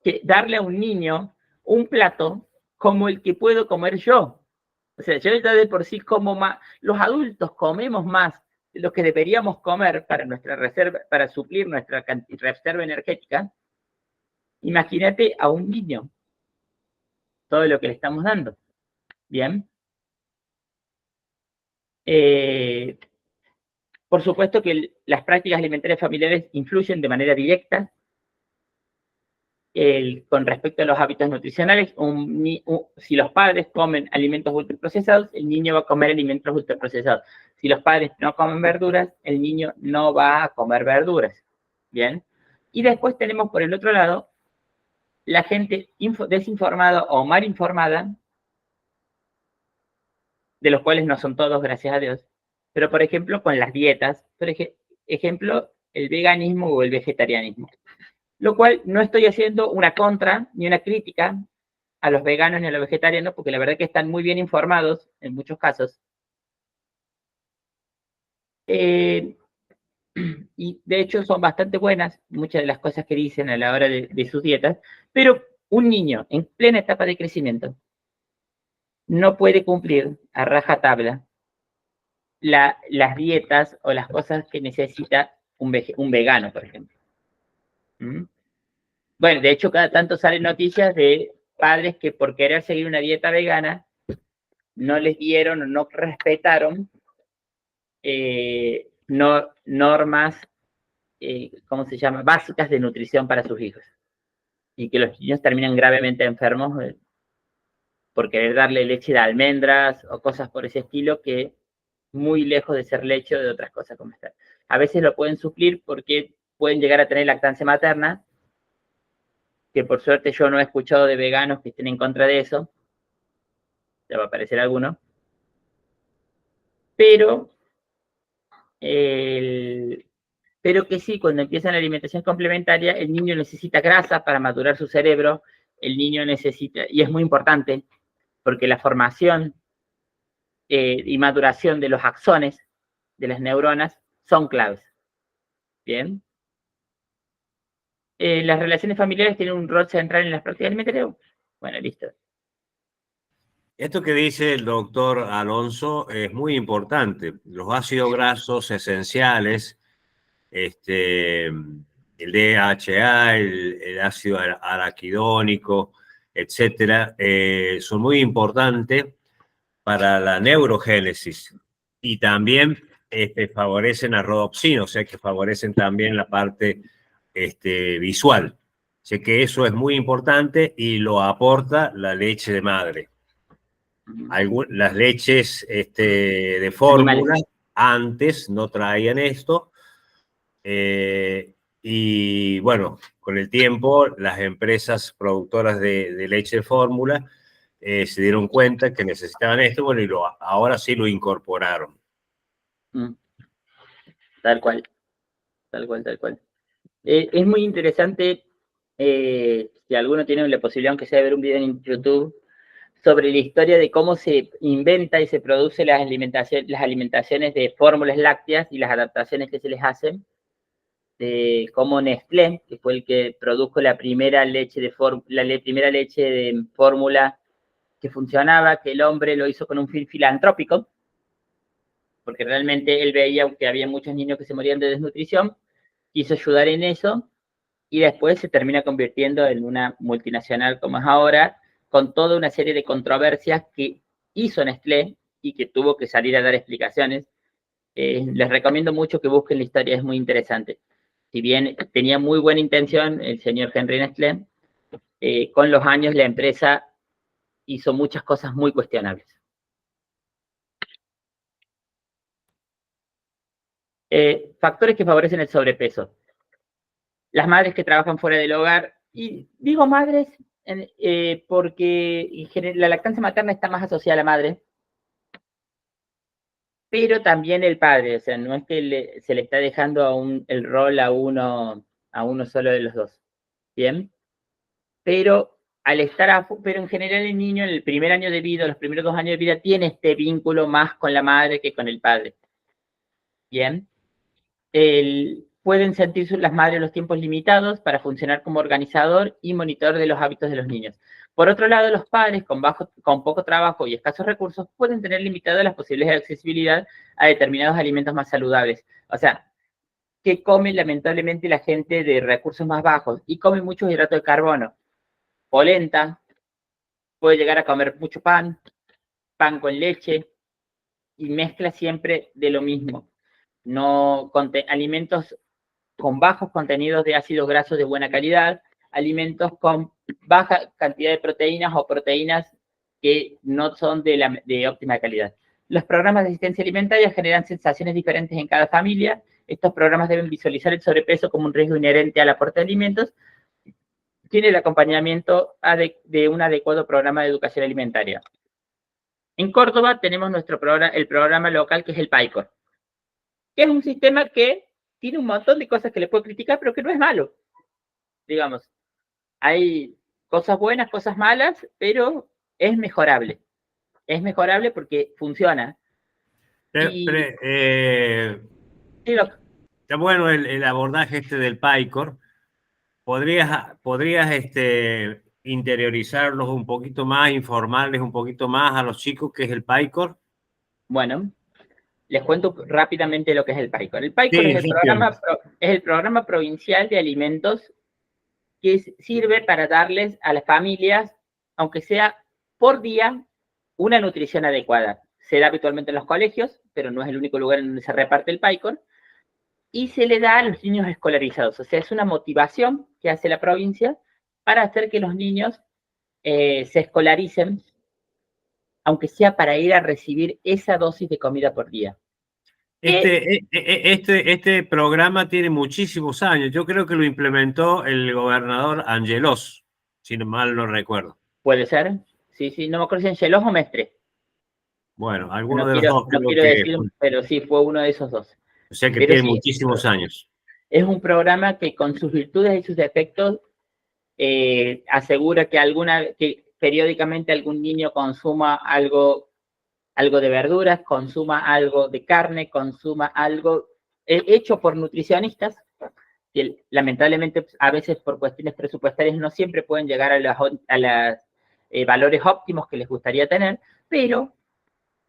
que darle a un niño un plato como el que puedo comer yo? O sea, yo ya de por sí como más, los adultos comemos más de lo que deberíamos comer para nuestra reserva, para suplir nuestra reserva energética. Imagínate a un niño, todo lo que le estamos dando. Bien. Por supuesto que las prácticas alimentarias familiares influyen de manera directa con respecto a los hábitos nutricionales. Si los padres comen alimentos ultraprocesados, el niño va a comer alimentos ultraprocesados. Si los padres no comen verduras, el niño no va a comer verduras. Bien. Y después tenemos por el otro lado la gente desinformada o mal informada, de los cuales no son todos, gracias a Dios, pero por ejemplo con las dietas, por ejemplo, el veganismo o el vegetarianismo. Lo cual no estoy haciendo una contra ni una crítica a los veganos ni a los vegetarianos, porque la verdad que están muy bien informados en muchos casos. Y de hecho son bastante buenas muchas de las cosas que dicen a la hora de sus dietas, pero un niño en plena etapa de crecimiento no puede cumplir a rajatabla las dietas o las cosas que necesita un vegano, por ejemplo. ¿Mm? Bueno, de hecho, cada tanto salen noticias de padres que por querer seguir una dieta vegana no les dieron o no respetaron normas, ¿cómo se llama?, básicas de nutrición para sus hijos. Y que los niños terminan gravemente enfermos por querer darle leche de almendras o cosas por ese estilo, que muy lejos de ser leche o de otras cosas como esta. A veces lo pueden suplir porque pueden llegar a tener lactancia materna, que por suerte yo no he escuchado de veganos que estén en contra de eso. Ya va a aparecer alguno. Pero que sí, cuando empiezan la alimentación complementaria, el niño necesita grasa para madurar su cerebro, el niño necesita, y es muy importante, porque la formación y maduración de los axones, de las neuronas, son claves. Bien. Las relaciones familiares tienen un rol central en las prácticas alimentarias. Bueno, listo. Esto que dice el doctor Alonso es muy importante. Los ácidos grasos esenciales, el DHA, el ácido araquidónico, etcétera, son muy importantes para la neurogénesis y también favorecen la rodopsina, o sea que favorecen también la parte visual. Sé que eso es muy importante y lo aporta la leche de madre. Las leches de fórmula antes no traían esto, y bueno, con el tiempo las empresas productoras de leche de fórmula se dieron cuenta que necesitaban esto, bueno, y ahora sí lo incorporaron. Tal cual, tal cual, tal cual. Es muy interesante, si alguno tiene la posibilidad, aunque sea de ver un video en YouTube, sobre la historia de cómo se inventa y se produce las alimentaciones de fórmulas lácteas y las adaptaciones que se les hacen, de cómo Nestlé, que fue el que produjo la primera leche de fórmula que funcionaba, que el hombre lo hizo con un fin filantrópico, porque realmente él veía que había muchos niños que se morían de desnutrición, quiso ayudar en eso, y después se termina convirtiendo en una multinacional como es ahora, con toda una serie de controversias que hizo Nestlé y que tuvo que salir a dar explicaciones. Les recomiendo mucho que busquen la historia, es muy interesante. Si bien tenía muy buena intención el señor Henry Nestlé, con los años la empresa hizo muchas cosas muy cuestionables. Factores que favorecen el sobrepeso. Las madres que trabajan fuera del hogar, y digo madres porque en general, la lactancia materna está más asociada a la madre, pero también el padre, o sea, no es que se le está dejando el rol a uno solo de los dos, ¿bien? Pero pero en general el niño en el primer año de vida, los primeros 2 años de vida, tiene este vínculo más con la madre que con el padre, ¿bien? Pueden sentir las madres los tiempos limitados para funcionar como organizador y monitor de los hábitos de los niños. Por otro lado, los padres con poco trabajo y escasos recursos pueden tener limitadas las posibilidades de accesibilidad a determinados alimentos más saludables. O sea, que come lamentablemente la gente de recursos más bajos y come muchos hidratos de carbono. Polenta, puede llegar a comer mucho pan con leche, y mezcla siempre de lo mismo. No alimentos con bajos contenidos de ácidos grasos de buena calidad, alimentos con baja cantidad de proteínas o proteínas que no son de óptima calidad. Los programas de asistencia alimentaria generan sensaciones diferentes en cada familia. Estos programas deben visualizar el sobrepeso como un riesgo inherente al aporte de alimentos. Tiene el acompañamiento de un adecuado programa de educación alimentaria. En Córdoba tenemos el programa local, que es el PAICOR, que es un sistema que tiene un montón de cosas que le puedo criticar, pero que no es malo. digamos, hay cosas buenas, cosas malas, pero es mejorable. Es mejorable porque funciona. Y sí, está bueno el abordaje del PyCore. ¿Podrías interiorizarlos un poquito más, informarles un poquito más a los chicos qué es el PyCore? bueno, les cuento rápidamente lo que es el PyCore. El Sí, PyCore sí, entiendo. es el programa provincial de alimentos que sirve para darles a las familias, aunque sea por día, una nutrición adecuada. Se da habitualmente en los colegios, pero no es el único lugar en donde se reparte el PyCore, y se le da a los niños escolarizados. O sea, es una motivación que hace la provincia para hacer que los niños se escolaricen, aunque sea para ir a recibir esa dosis de comida por día. Este programa tiene muchísimos años. Yo creo que lo implementó el gobernador Angelos, si mal no recuerdo. Puede ser, sí, no me acuerdo si en Chelos o Mestre. Bueno, alguno No de los dos creo quiero que decir, pero sí fue uno de esos dos. o sea que Pero tiene sí, muchísimos años. es un programa que con sus virtudes y sus defectos asegura que periódicamente algún niño consuma algo de verduras, consuma algo de carne, consuma algo hecho por nutricionistas, que lamentablemente a veces por cuestiones presupuestarias no siempre pueden llegar a los valores óptimos que les gustaría tener, pero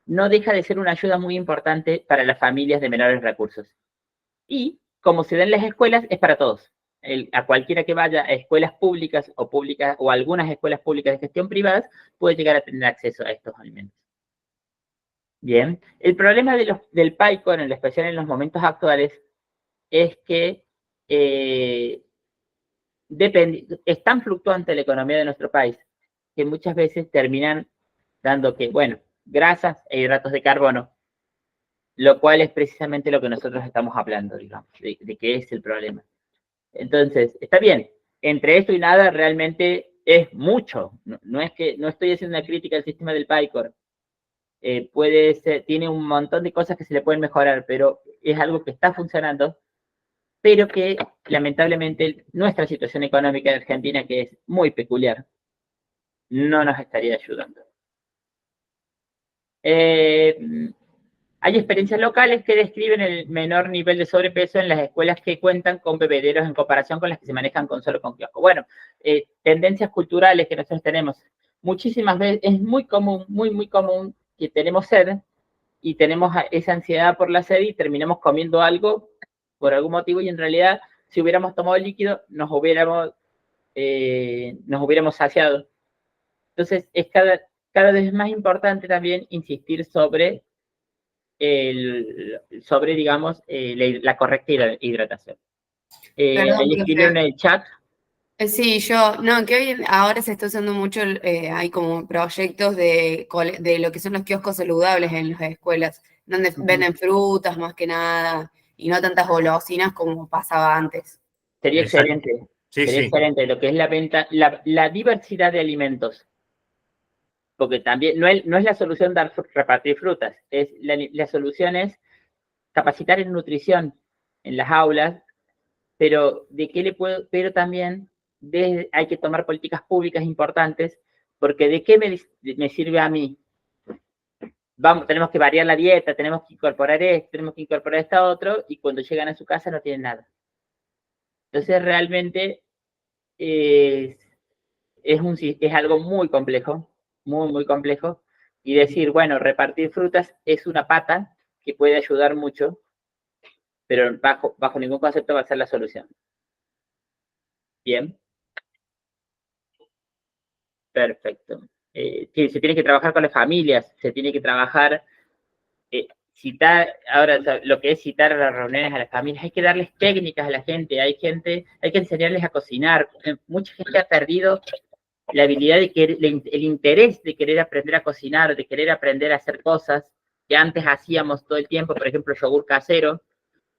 no deja de ser una ayuda muy importante para las familias de menores recursos. Y como se da en las escuelas, es para todos. A cualquiera que vaya a escuelas públicas o algunas escuelas públicas de gestión privadas puede llegar a tener acceso a estos alimentos. Bien, el problema del PyCore, en especial en los momentos actuales, es que es tan fluctuante la economía de nuestro país que muchas veces terminan dando que, bueno, grasas e hidratos de carbono, lo cual es precisamente lo que nosotros estamos hablando, digamos, de qué es el problema. Entonces, está bien, entre esto y nada realmente es mucho, no estoy haciendo una crítica al sistema del PyCore, tiene un montón de cosas que se le pueden mejorar, pero es algo que está funcionando, pero que lamentablemente nuestra situación económica de Argentina, que es muy peculiar, no nos estaría ayudando. Hay experiencias locales que describen el menor nivel de sobrepeso en las escuelas que cuentan con bebederos en comparación con las que se manejan solo con kiosco. Bueno, tendencias culturales que nosotros tenemos. Muchísimas veces es muy común, muy común que tenemos sed y tenemos esa ansiedad por la sed y terminamos comiendo algo por algún motivo y en realidad si hubiéramos tomado el líquido nos hubiéramos saciado. Entonces es cada vez más importante también insistir sobre digamos, la correcta hidratación. Ahí escribieron en el chat. Sí, no, que ahora se está usando mucho, hay como proyectos de lo que son los kioscos saludables en las escuelas, donde venden frutas más que nada, y no tantas golosinas como pasaba antes. Sería Exacto. excelente. Sí, Sería excelente lo que es la venta, la diversidad de alimentos. Porque también no es la solución repartir frutas, la solución es capacitar en nutrición en las aulas, pero pero también hay que tomar políticas públicas importantes, porque ¿de qué me sirve a mí? Tenemos que variar la dieta, tenemos que incorporar esto, tenemos que incorporar esto a otro, y cuando llegan a su casa no tienen nada. Entonces realmente es algo muy complejo, muy complejo, y decir, bueno, repartir frutas es una pata que puede ayudar mucho, pero bajo ningún concepto va a ser la solución. Bien. Perfecto. Sí, se tiene que trabajar con las familias, se tiene que trabajar, ahora lo que es citar a las reuniones a las familias, hay que darles técnicas a la gente, hay que enseñarles a cocinar. Mucha gente ha perdido la habilidad el interés de querer aprender a cocinar, de querer aprender a hacer cosas que antes hacíamos todo el tiempo, por ejemplo, yogur casero,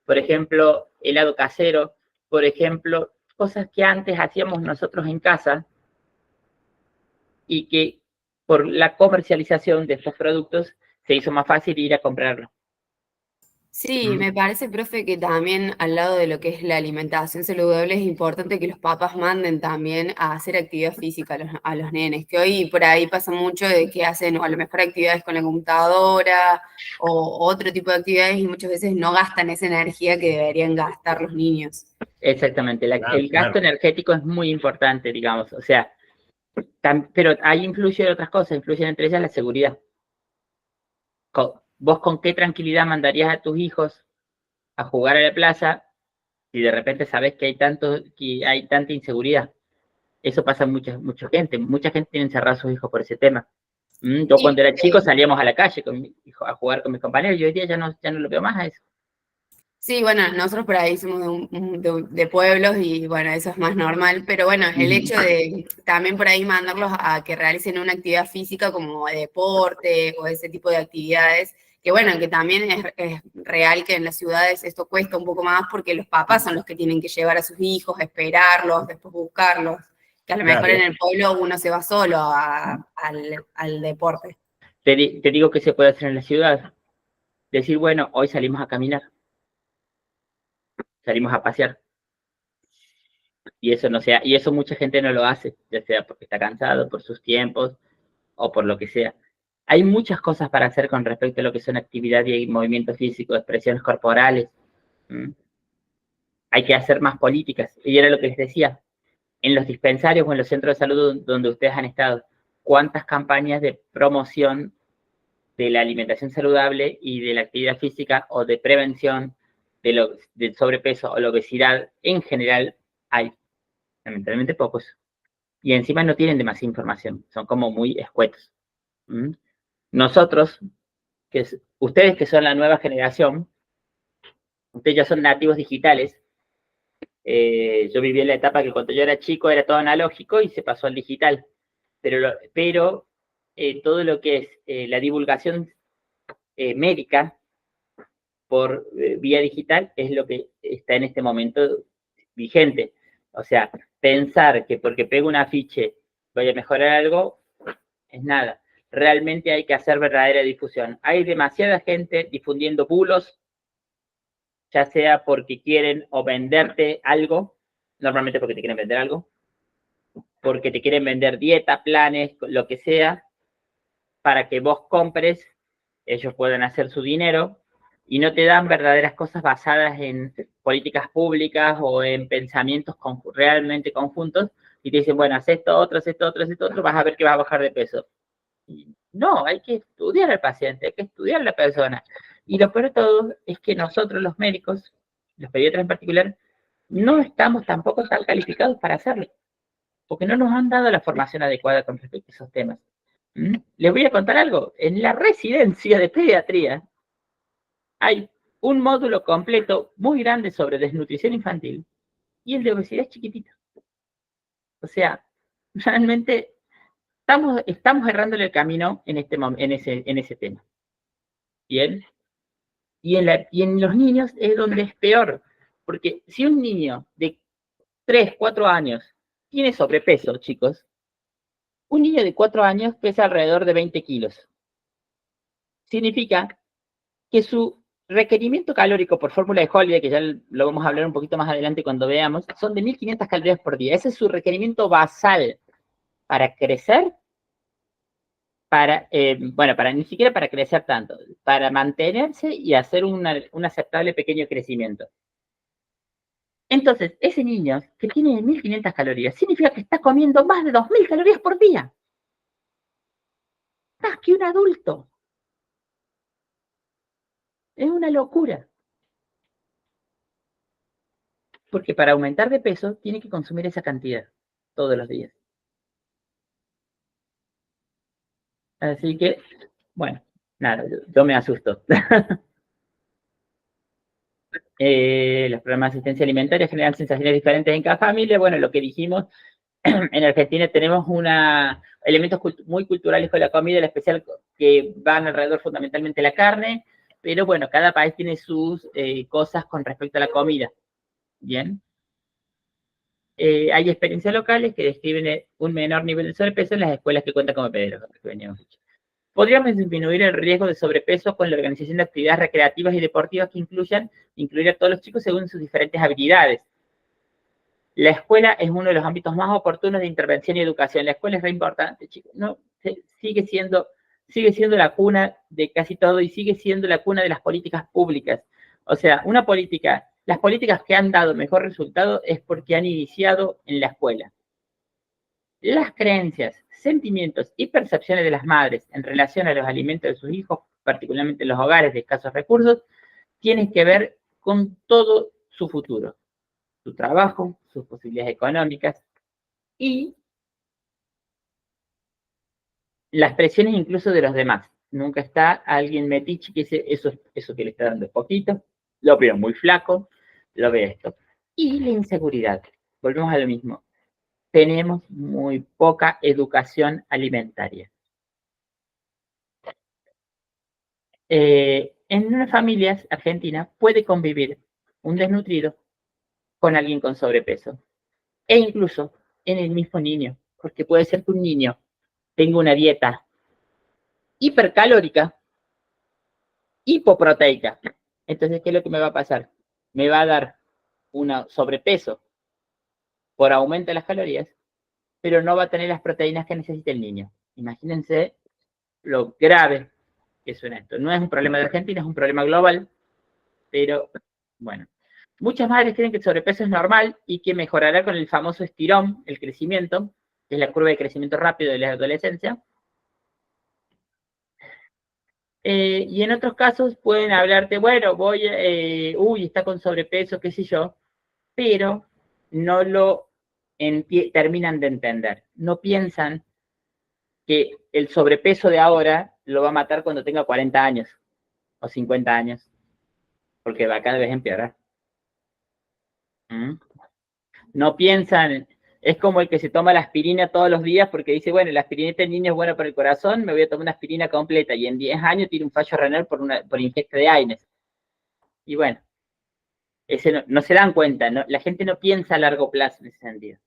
por ejemplo, helado casero, por ejemplo, cosas que antes hacíamos nosotros en casa y que por la comercialización de estos productos se hizo más fácil ir a comprarlo. Sí, ¿Mm? me parece, profe, que también al lado de lo que es la alimentación saludable es importante que los papás manden también a hacer actividad física a los nenes, que hoy por ahí pasa mucho de que hacen o a lo mejor actividades con la computadora o otro tipo de actividades y muchas veces no gastan esa energía que deberían gastar los niños. Exactamente, Claro, el gasto claro. energético es muy importante, digamos, o sea, pero ahí influyen otras cosas, influyen entre ellas la seguridad. ¿Vos con qué tranquilidad mandarías a tus hijos a jugar a la plaza si de repente sabes que que hay tanta inseguridad? Eso pasa en mucha gente tiene encerrados a sus hijos por ese tema. Yo Sí, cuando era chico salíamos a la calle con a jugar con mis compañeros, y hoy día ya no lo veo más a eso. sí, bueno, nosotros por ahí somos de pueblos y bueno, eso es más normal, pero bueno, el hecho de también por ahí mandarlos a que realicen una actividad física como deporte o ese tipo de actividades, que bueno, que también es real que en las ciudades esto cuesta un poco más porque los papás son los que tienen que llevar a sus hijos, esperarlos, después buscarlos, que a lo mejor Claro. en el pueblo uno se va solo al deporte. Te digo que se puede hacer en la ciudad. Decir, bueno, hoy salimos a caminar, salimos a pasear. Y eso no sea, y eso mucha gente no lo hace, ya sea porque está cansado, por sus tiempos o por lo que sea. Hay muchas cosas para hacer con respecto a lo que son actividad y movimiento físico, expresiones corporales. ¿Mm? Hay que hacer más políticas. Y era lo que les decía, en los dispensarios o en los centros de salud donde ustedes han estado, ¿cuántas campañas de promoción de la alimentación saludable y de la actividad física o de prevención del sobrepeso o la obesidad en general hay? Lamentablemente pocos. Y encima no tienen demasiada información, son como muy escuetos. ¿Mm? Nosotros, ustedes que son la nueva generación, ustedes ya son nativos digitales. Yo viví en la etapa que cuando yo era chico era todo analógico y se pasó al digital. Pero todo lo que es la divulgación médica por vía digital es lo que está en este momento vigente. O sea, pensar que porque pego un afiche voy a mejorar algo es nada. Realmente hay que hacer verdadera difusión. Hay demasiada gente difundiendo bulos, ya sea porque quieren o venderte algo, normalmente porque te quieren vender algo, porque te quieren vender dieta, planes, lo que sea, para que vos compres, ellos puedan hacer su dinero y no te dan verdaderas cosas basadas en políticas públicas o en pensamientos realmente conjuntos y te dicen, bueno, haz esto, otro, haz esto, otro, haz esto, otro, vas a ver que vas a bajar de peso. No, hay que estudiar al paciente, hay que estudiar a la persona. Y lo peor de todo es que nosotros, los médicos, los pediatras en particular, no estamos tampoco tan calificados para hacerlo, porque no nos han dado la formación adecuada con respecto a esos temas. Les voy a contar algo. En la residencia de pediatría hay un módulo completo muy grande sobre desnutrición infantil y el de obesidad es chiquitito. O sea, realmente estamos errándole el camino en ese tema. Bien. Y en los niños es donde es peor, porque si un niño de 3, 4 años tiene sobrepeso, chicos, un niño de 4 años pesa alrededor de 20 kilos. Significa que su requerimiento calórico por fórmula de Holiday, que ya lo vamos a hablar un poquito más adelante cuando veamos, son de 1500 calorías por día. Ese es su requerimiento basal para crecer, para ni siquiera para crecer tanto, para mantenerse y hacer un aceptable pequeño crecimiento. Entonces, ese niño que tiene 1500 calorías, significa que está comiendo más de 2000 calorías por día. Más que un adulto. Es una locura. Porque para aumentar de peso, tiene que consumir esa cantidad todos los días. Así que, bueno, nada, yo me asusto. Los programas de asistencia alimentaria generan sensaciones diferentes en cada familia. Bueno, lo que dijimos, en Argentina tenemos elementos muy culturales con la comida, en especial que van alrededor fundamentalmente de la carne, pero bueno, cada país tiene sus cosas con respecto a la comida. Bien. Hay experiencias locales que describen un menor nivel de sobrepeso en las escuelas que cuentan con bebederos, que veníamos dicho. Podríamos disminuir el riesgo de sobrepeso con la organización de actividades recreativas y deportivas que incluir a todos los chicos según sus diferentes habilidades. La escuela es uno de los ámbitos más oportunos de intervención y educación. La escuela es re importante, chicos. No, sigue siendo la cuna de casi todo y sigue siendo la cuna de las políticas públicas. O sea, las políticas que han dado mejor resultado es porque han iniciado en la escuela. Las creencias, sentimientos y percepciones de las madres en relación a los alimentos de sus hijos, particularmente en los hogares de escasos recursos, tienen que ver con todo su futuro, su trabajo, sus posibilidades económicas y las presiones incluso de los demás. Nunca está alguien metiche que dice eso que le está dando es poquito, lo veo muy flaco, lo veo esto. Y la inseguridad, volvemos a lo mismo. Tenemos muy poca educación alimentaria. En unas familias argentinas puede convivir un desnutrido con alguien con sobrepeso. E incluso en el mismo niño, porque puede ser que un niño tenga una dieta hipercalórica, hipoproteica. Entonces, ¿qué es lo que me va a pasar? Me va a dar un sobrepeso por aumento de las calorías, pero no va a tener las proteínas que necesita el niño. Imagínense lo grave que suena esto. No es un problema de Argentina, es un problema global, pero bueno. Muchas madres creen que el sobrepeso es normal y que mejorará con el famoso estirón, el crecimiento, que es la curva de crecimiento rápido de la adolescencia. Y en otros casos pueden hablarte, bueno, está con sobrepeso, qué sé yo, pero no lo terminan de entender. No piensan que el sobrepeso de ahora lo va a matar cuando tenga 40 años o 50 años, porque va cada vez a empeorar. No piensan, es como el que se toma la aspirina todos los días porque dice, bueno, la aspirina del niño es buena para el corazón, me voy a tomar una aspirina completa y en 10 años tiene un fallo renal por ingesta de AINES. Y bueno, no se dan cuenta, ¿no? La gente no piensa a largo plazo en ese sentido.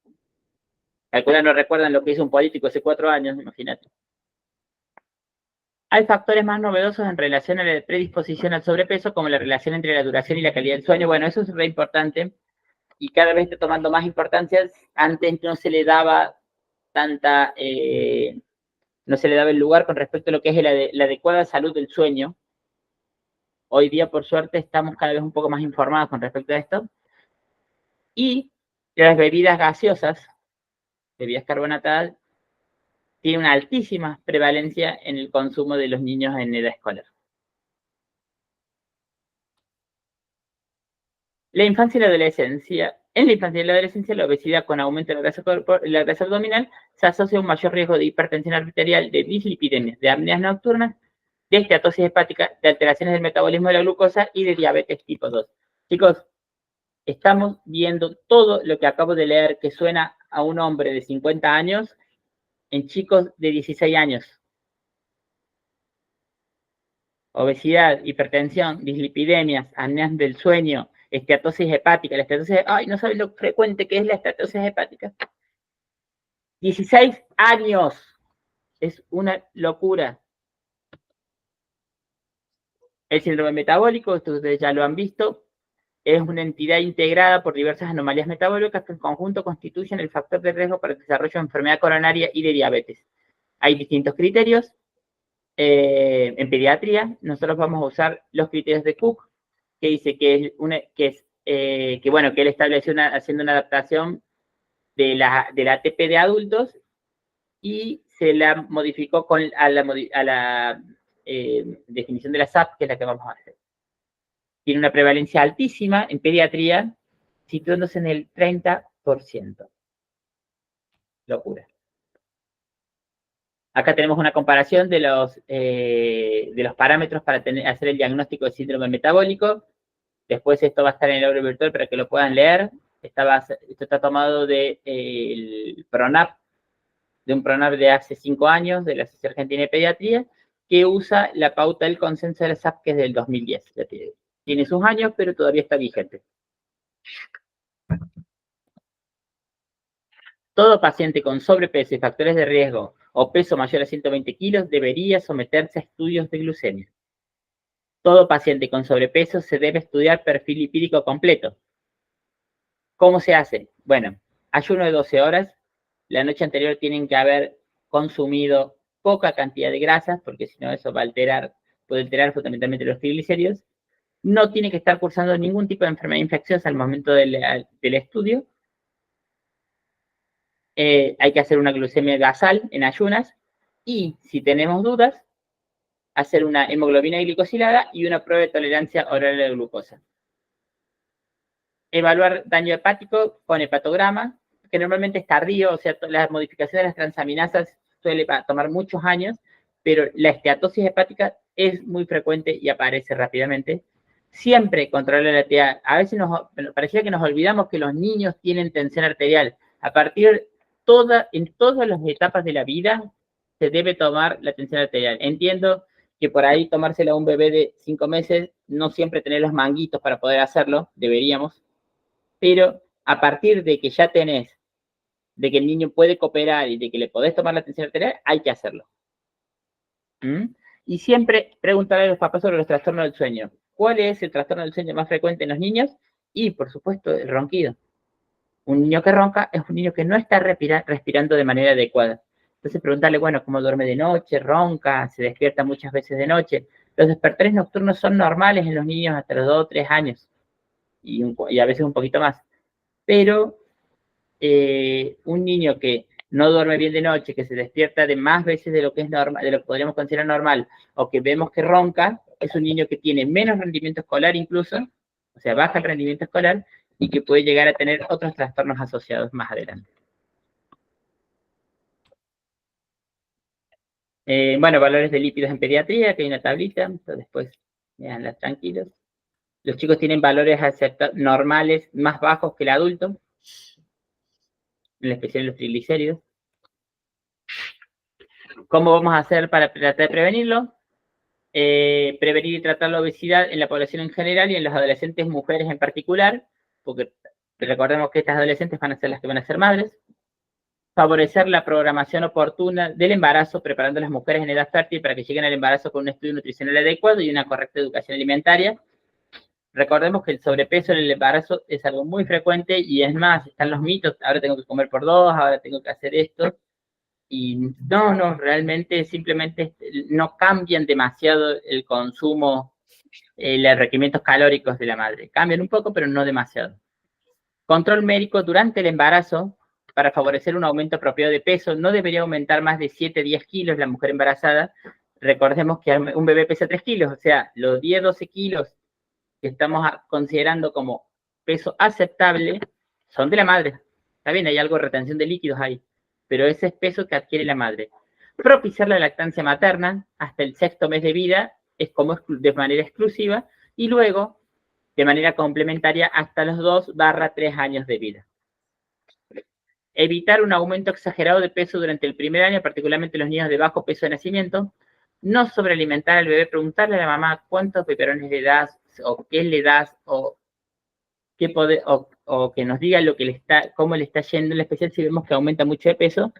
Algunos no recuerdan lo que hizo un político hace 4 años, imagínate. Hay factores más novedosos en relación a la predisposición al sobrepeso, como la relación entre la duración y la calidad del sueño. Bueno, eso es re importante y cada vez está tomando más importancia. Antes no se le daba no se le daba el lugar con respecto a lo que es la adecuada salud del sueño. Hoy día, por suerte, estamos cada vez un poco más informados con respecto a esto. Y las bebidas gaseosas, bebidas carbonatadas, tienen una altísima prevalencia en el consumo de los niños en edad escolar. La infancia y la adolescencia. En la infancia y la adolescencia, la obesidad con aumento de la grasa abdominal se asocia a un mayor riesgo de hipertensión arterial, de dislipidemias, de apneas nocturnas, de esteatosis hepática, de alteraciones del metabolismo de la glucosa y de diabetes tipo 2. Chicos, estamos viendo todo lo que acabo de leer que suena a un hombre de 50 años en chicos de 16 años. Obesidad, hipertensión, dislipidemias, apneas del sueño, esteatosis hepática. La esteatosis, no saben lo frecuente que es la esteatosis hepática. 16 años. Es una locura. El síndrome metabólico, esto ustedes ya lo han visto, es una entidad integrada por diversas anomalías metabólicas que en conjunto constituyen el factor de riesgo para el desarrollo de enfermedad coronaria y de diabetes. Hay distintos criterios. En pediatría, nosotros vamos a usar los criterios de Cook, que dice que él estableció haciendo una adaptación de la ATP de adultos y se la modificó a la definición de la SAP, que es la que vamos a hacer. Tiene una prevalencia altísima en pediatría, situándose en el 30%. Locura. Acá tenemos una comparación de los parámetros para hacer el diagnóstico de síndrome metabólico. Después esto va a estar en el aula virtual para que lo puedan leer. Esto está tomado del PRONAP, de un PRONAP de hace 5 años, de la Sociedad Argentina de Pediatría, que usa la pauta del consenso de la SAP, que es del 2010. Ya tiene sus años, pero todavía está vigente. Todo paciente con sobrepeso y factores de riesgo o peso mayor a 120 kilos debería someterse a estudios de glucemia. Todo paciente con sobrepeso se debe estudiar perfil lipídico completo. ¿Cómo se hace? Bueno, ayuno de 12 horas. La noche anterior tienen que haber consumido poca cantidad de grasas, porque si no eso va a alterar, puede alterar fundamentalmente los triglicéridos. No tiene que estar cursando ningún tipo de enfermedad infecciosa al momento del estudio. Hay que hacer una glucemia basal en ayunas. Y si tenemos dudas, hacer una hemoglobina glicosilada y una prueba de tolerancia oral a la glucosa. Evaluar daño hepático con hepatograma, que normalmente es tardío, o sea, la modificación de las transaminasas suele tomar muchos años, pero la esteatosis hepática es muy frecuente y aparece rápidamente. Siempre controlar la TA. A veces parecía que nos olvidamos que los niños tienen tensión arterial. A partir en todas las etapas de la vida se debe tomar la tensión arterial. Entiendo que por ahí tomársela a un bebé de 5 meses, no siempre tener los manguitos para poder hacerlo, deberíamos, pero a partir de que ya tenés, de que el niño puede cooperar y de que le podés tomar la tensión arterial, hay que hacerlo. Y siempre preguntarle a los papás sobre los trastornos del sueño. ¿Cuál es el trastorno del sueño más frecuente en los niños? Y, por supuesto, el ronquido. Un niño que ronca es un niño que no está respirando de manera adecuada. Entonces, preguntarle, bueno, ¿cómo duerme de noche? ¿Ronca? ¿Se despierta muchas veces de noche? Los despertares nocturnos son normales en los niños hasta los 2 o 3 años. Y a veces un poquito más. Pero un niño que no duerme bien de noche, que se despierta de más veces de lo que es normal, de lo que podríamos considerar normal, o que vemos que ronca, es un niño que tiene menos rendimiento escolar incluso, o sea, baja el rendimiento escolar, y que puede llegar a tener otros trastornos asociados más adelante. Bueno, valores de lípidos en pediatría, que hay una tablita, entonces después veanlas tranquilos. Los chicos tienen valores normales más bajos que el adulto, en especial los triglicéridos. ¿Cómo vamos a hacer para tratar de prevenirlo? Prevenir y tratar la obesidad en la población en general y en los adolescentes mujeres en particular, porque recordemos que estas adolescentes van a ser las que van a ser madres. Favorecer la programación oportuna del embarazo, preparando a las mujeres en edad fértil para que lleguen al embarazo con un estudio nutricional adecuado y una correcta educación alimentaria. Recordemos que el sobrepeso en el embarazo es algo muy frecuente y es más, están los mitos, ahora tengo que comer por 2, ahora tengo que hacer esto. Y no, realmente simplemente no cambian demasiado el consumo, los requerimientos calóricos de la madre. Cambian un poco, pero no demasiado. Control médico durante el embarazo para favorecer un aumento apropiado de peso. No debería aumentar más de 7-10 kilos la mujer embarazada. Recordemos que un bebé pesa 3 kilos, o sea, los 10-12 kilos que estamos considerando como peso aceptable son de la madre. Está bien, hay algo de retención de líquidos ahí, pero ese es peso que adquiere la madre. Propiciar la lactancia materna hasta el 6º mes de vida es como de manera exclusiva y luego de manera complementaria hasta los 2-3 años de vida. Evitar un aumento exagerado de peso durante el primer año, particularmente los niños de bajo peso de nacimiento. No sobrealimentar al bebé, preguntarle a la mamá cuántos peperones le das o qué le das o que nos diga cómo le está yendo, en especial si vemos que aumenta mucho de peso.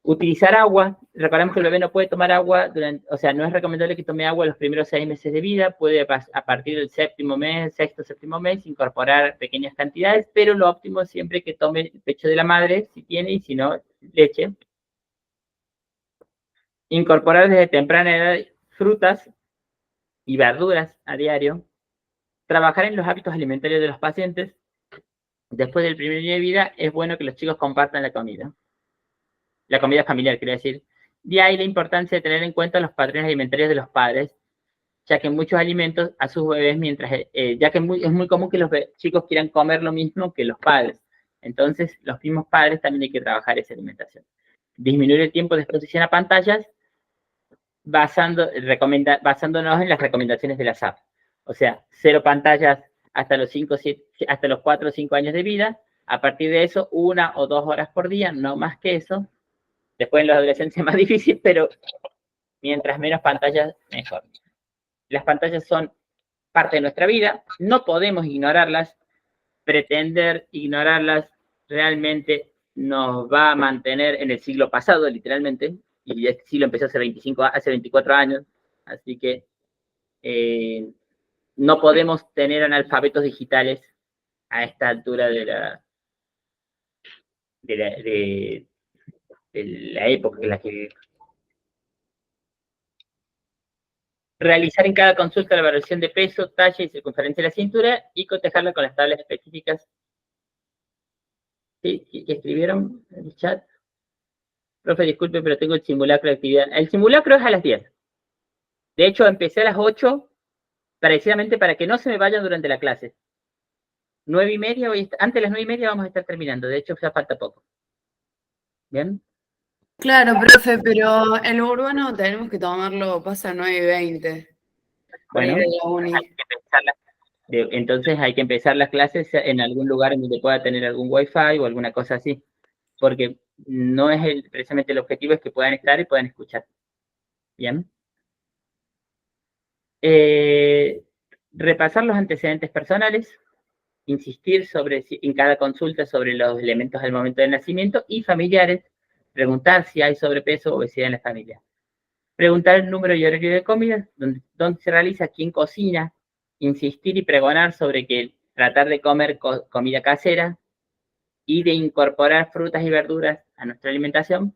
Utilizar agua. Recordemos que el bebé no puede tomar agua, o sea, no es recomendable que tome agua los primeros 6 meses de vida, puede a partir del 7º mes, 6º, 7º mes, incorporar pequeñas cantidades, pero lo óptimo es siempre que tome el pecho de la madre, si tiene, y si no, leche. Incorporar desde temprana edad frutas y verduras a diario. Trabajar en los hábitos alimentarios de los pacientes. Después del primer año de vida, es bueno que los chicos compartan la comida familiar, quiero decir. De ahí la importancia de tener en cuenta los patrones alimentarios de los padres, ya que muchos alimentos a sus bebés, ya que es muy común que los chicos quieran comer lo mismo que los padres. Entonces, los mismos padres también hay que trabajar esa alimentación. Disminuir el tiempo de exposición a pantallas basándonos en las recomendaciones de la SAP. O sea, 0 pantallas hasta los 4 o 5 años de vida. A partir de eso, 1 o 2 horas por día, no más que eso. Después en los adolescentes es más difícil, pero mientras menos pantallas, mejor. Las pantallas son parte de nuestra vida, no podemos ignorarlas. Pretender ignorarlas realmente nos va a mantener en el siglo pasado, literalmente, y este siglo empezó hace 24 años, así que no podemos tener analfabetos digitales a esta altura de la época en la que vivimos. Realizar en cada consulta la evaluación de peso, talla y circunferencia de la cintura y cotejarla con las tablas específicas. ¿Sí? ¿Que escribieron en el chat? Profe, disculpe, pero tengo el simulacro de actividad. El simulacro es a las 10. De hecho, empecé a las 8, precisamente para que no se me vayan durante la clase. 9:30, antes de las 9:30 vamos a estar terminando. De hecho, ya falta poco. ¿Bien? Claro, profe, pero el urbano tenemos que tomarlo, pasa 9:20. Bueno, De la uni. entonces hay que empezar las clases en algún lugar en donde pueda tener algún wifi o alguna cosa así. Porque no es precisamente el objetivo, es que puedan estar y puedan escuchar. ¿Bien? Repasar los antecedentes personales, insistir en cada consulta sobre los elementos del momento del nacimiento y familiares, preguntar si hay sobrepeso o obesidad en la familia. Preguntar el número y horario de comida, dónde se realiza, quién cocina, insistir y pregonar sobre que tratar de comer comida casera y de incorporar frutas y verduras a nuestra alimentación.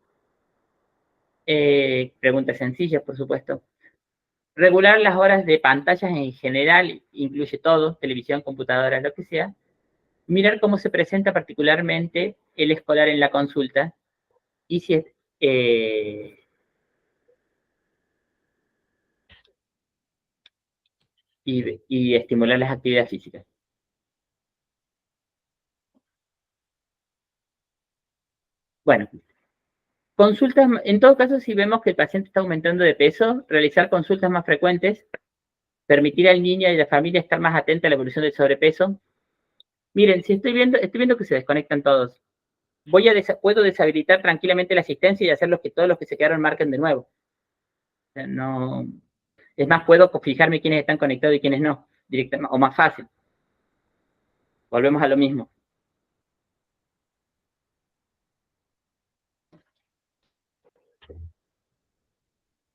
Preguntas sencillas, por supuesto. Regular las horas de pantallas en general, incluye todo, televisión, computadora, lo que sea. Mirar cómo se presenta particularmente el escolar en la consulta y si es... y estimular las actividades físicas. Bueno, consultas, en todo caso, si vemos que el paciente está aumentando de peso, realizar consultas más frecuentes, permitir al niño y a la familia estar más atenta a la evolución del sobrepeso. Miren, si estoy viendo que se desconectan todos. Puedo deshabilitar tranquilamente la asistencia y hacer que todos los que se quedaron marquen de nuevo. O sea, no, es más, puedo fijarme quiénes están conectados y quiénes no, directamente, o más fácil. Volvemos a lo mismo.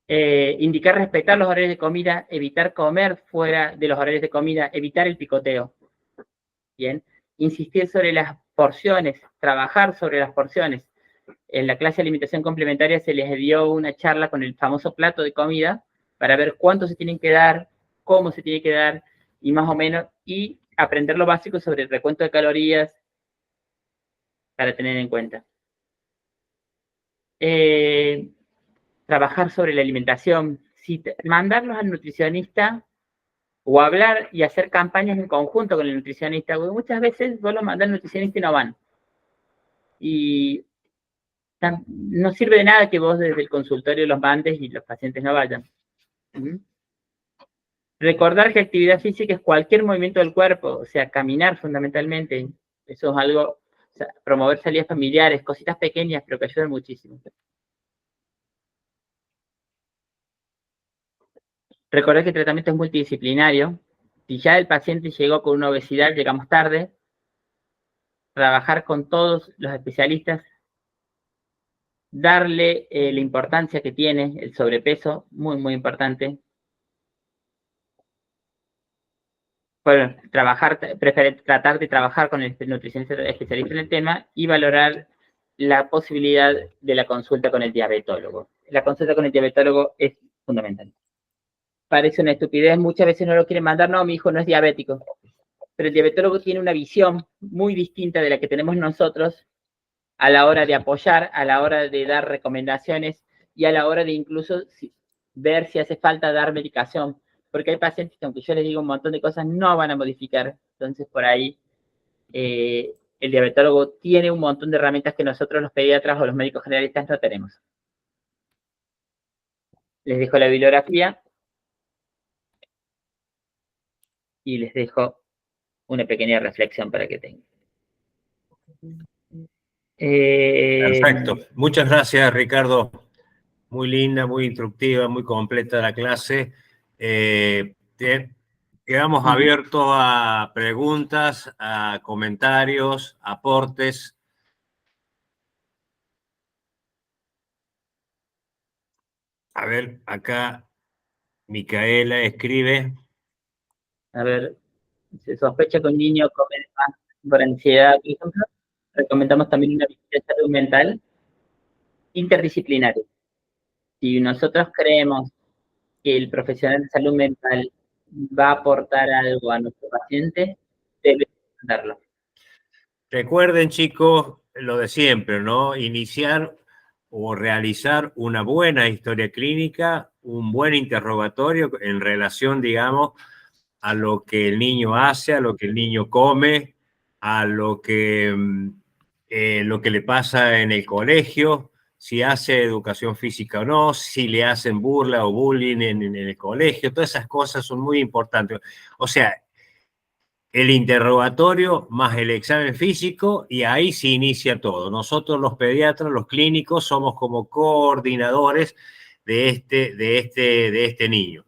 Indicar respetar los horarios de comida, evitar comer fuera de los horarios de comida, evitar el picoteo. Bien, insistir sobre las porciones, trabajar sobre las porciones. En la clase de alimentación complementaria se les dio una charla con el famoso plato de comida para ver cuánto se tienen que dar, cómo se tiene que dar y más o menos, y aprender lo básico sobre el recuento de calorías para tener en cuenta. Trabajar sobre la alimentación, mandarlos al nutricionista o hablar y hacer campañas en conjunto con el nutricionista, porque muchas veces vos los mandás al nutricionista y no van. Y no sirve de nada que vos desde el consultorio los mandes y los pacientes no vayan. Recordar que actividad física es cualquier movimiento del cuerpo, o sea, caminar fundamentalmente. Eso es algo, o sea, promover salidas familiares, cositas pequeñas, pero que ayudan muchísimo. Recordar que el tratamiento es multidisciplinario. Si ya el paciente llegó con una obesidad, llegamos tarde. Trabajar con todos los especialistas. Darle la importancia que tiene el sobrepeso, muy, muy importante. Bueno, tratar de trabajar con el nutricionista especialista en el tema y valorar la posibilidad de la consulta con el diabetólogo. La consulta con el diabetólogo es fundamental. Parece una estupidez, muchas veces no lo quieren mandar, no, mi hijo no es diabético. Pero el diabetólogo tiene una visión muy distinta de la que tenemos nosotros a la hora de apoyar, a la hora de dar recomendaciones y a la hora de incluso ver si hace falta dar medicación. Porque hay pacientes que, aunque yo les diga un montón de cosas, no van a modificar. Entonces, por ahí, el diabetólogo tiene un montón de herramientas que nosotros los pediatras o los médicos generalistas no tenemos. Les dejo la bibliografía y les dejo una pequeña reflexión para que tengan. Perfecto. Muchas gracias, Ricardo. Muy linda, muy instructiva, muy completa la clase. Quedamos abiertos a preguntas, a comentarios, aportes. A ver, acá Micaela escribe. A ver, se sospecha que un niño come más por ansiedad, por ejemplo. Recomendamos también una visita de salud mental interdisciplinaria. Si nosotros creemos que el profesional de salud mental va a aportar algo a nuestro paciente, debe darlo. Recuerden, chicos, lo de siempre, ¿no? Iniciar o realizar una buena historia clínica, un buen interrogatorio en relación, digamos, a lo que el niño hace, a lo que el niño come, a lo que le pasa en el colegio, si hace educación física o no, si le hacen burla o bullying en el colegio, todas esas cosas son muy importantes. O sea, el interrogatorio más el examen físico y ahí se inicia todo. Nosotros los pediatras, los clínicos, somos como coordinadores de este niño.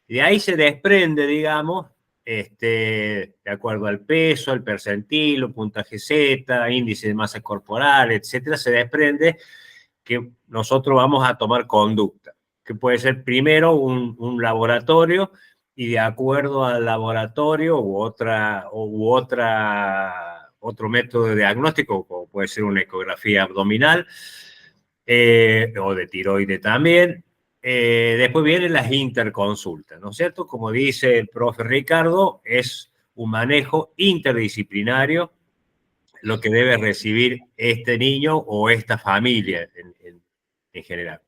Y de ahí se desprende, digamos, de acuerdo al peso, al percentilo, puntaje Z, índice de masa corporal, etcétera, se desprende que nosotros vamos a tomar conducta, que puede ser primero un laboratorio y de acuerdo al laboratorio otro método de diagnóstico, como puede ser una ecografía abdominal o de tiroide también. Después vienen las interconsultas, ¿no es cierto? Como dice el profe Ricardo, es un manejo interdisciplinario lo que debe recibir este niño o esta familia en general.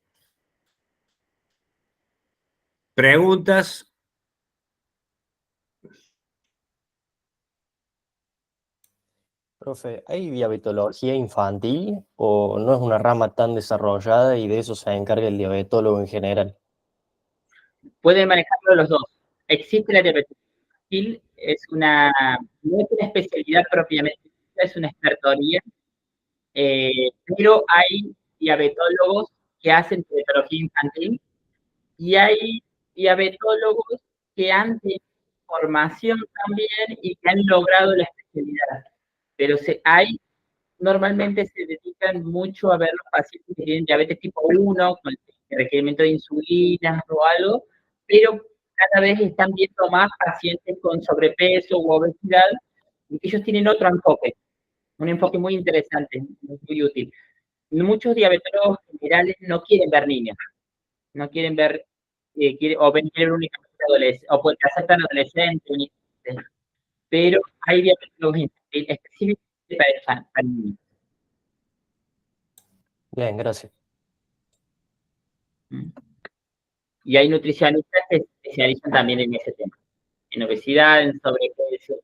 ¿Preguntas? Profe, ¿hay diabetología infantil o no es una rama tan desarrollada y de eso se encarga el diabetólogo en general? Pueden manejarlo los dos. Existe la diabetes infantil, no es una especialidad propiamente, es una expertoría, pero hay diabetólogos que hacen diabetología infantil y hay diabetólogos que han tenido formación también y que han logrado la especialidad. Pero normalmente se dedican mucho a ver los pacientes que tienen diabetes tipo 1, con el requerimiento de insulina o algo, pero cada vez están viendo más pacientes con sobrepeso u obesidad, y ellos tienen otro enfoque, un enfoque muy interesante, muy útil. Muchos diabetólogos generales no quieren ver niños, no quieren ver, o ven únicamente adolescentes, o porque aceptan adolescentes, pero hay diabetólogos específicamente para niños. Bien, gracias. Y hay nutricionistas que se especializan también en ese tema, en obesidad, en sobrepeso.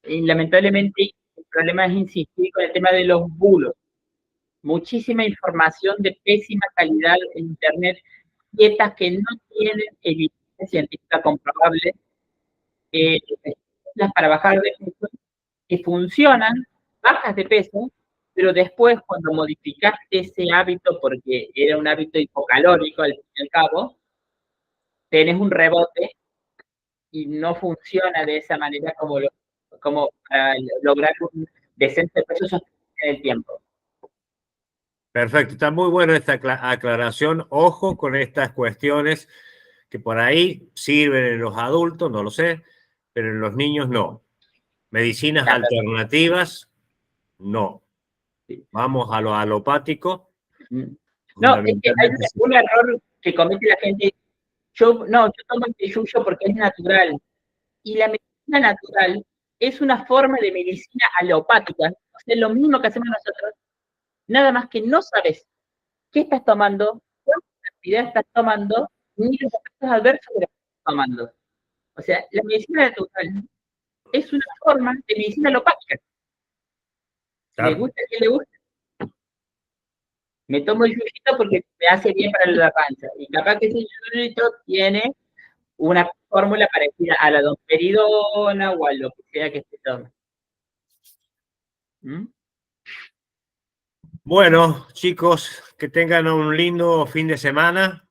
Y lamentablemente el problema es insistir con el tema de los bulos. Muchísima información de pésima calidad en Internet, dietas que no tienen evidencia científica comprobable, para bajar de peso, que funcionan, bajas de peso, pero después cuando modificaste ese hábito, porque era un hábito hipocalórico al fin y al cabo, tenés un rebote y no funciona de esa manera como para lograr un descenso de peso sostenido en el tiempo. Perfecto, está muy buena esta aclaración. Ojo con estas cuestiones que por ahí sirven en los adultos, no lo sé, pero en los niños no. Medicinas alternativas, no. Vamos a lo alopático. No, es que hay un error que comete la gente. Yo tomo el teyuyo porque es natural. Y la medicina natural es una forma de medicina alopática. O sea, lo mismo que hacemos nosotros, nada más que no sabes qué estás tomando, cuánta cantidad estás tomando, ni los efectos adversos de lo que estás tomando. O sea, la medicina natural es una forma de medicina alopática. Claro. Le gusta a quien le gusta. Me tomo el yuyito porque me hace bien para la panza. Y capaz que ese yuyito tiene una fórmula parecida a la domperidona o a lo que sea que se tome. Bueno, chicos, que tengan un lindo fin de semana.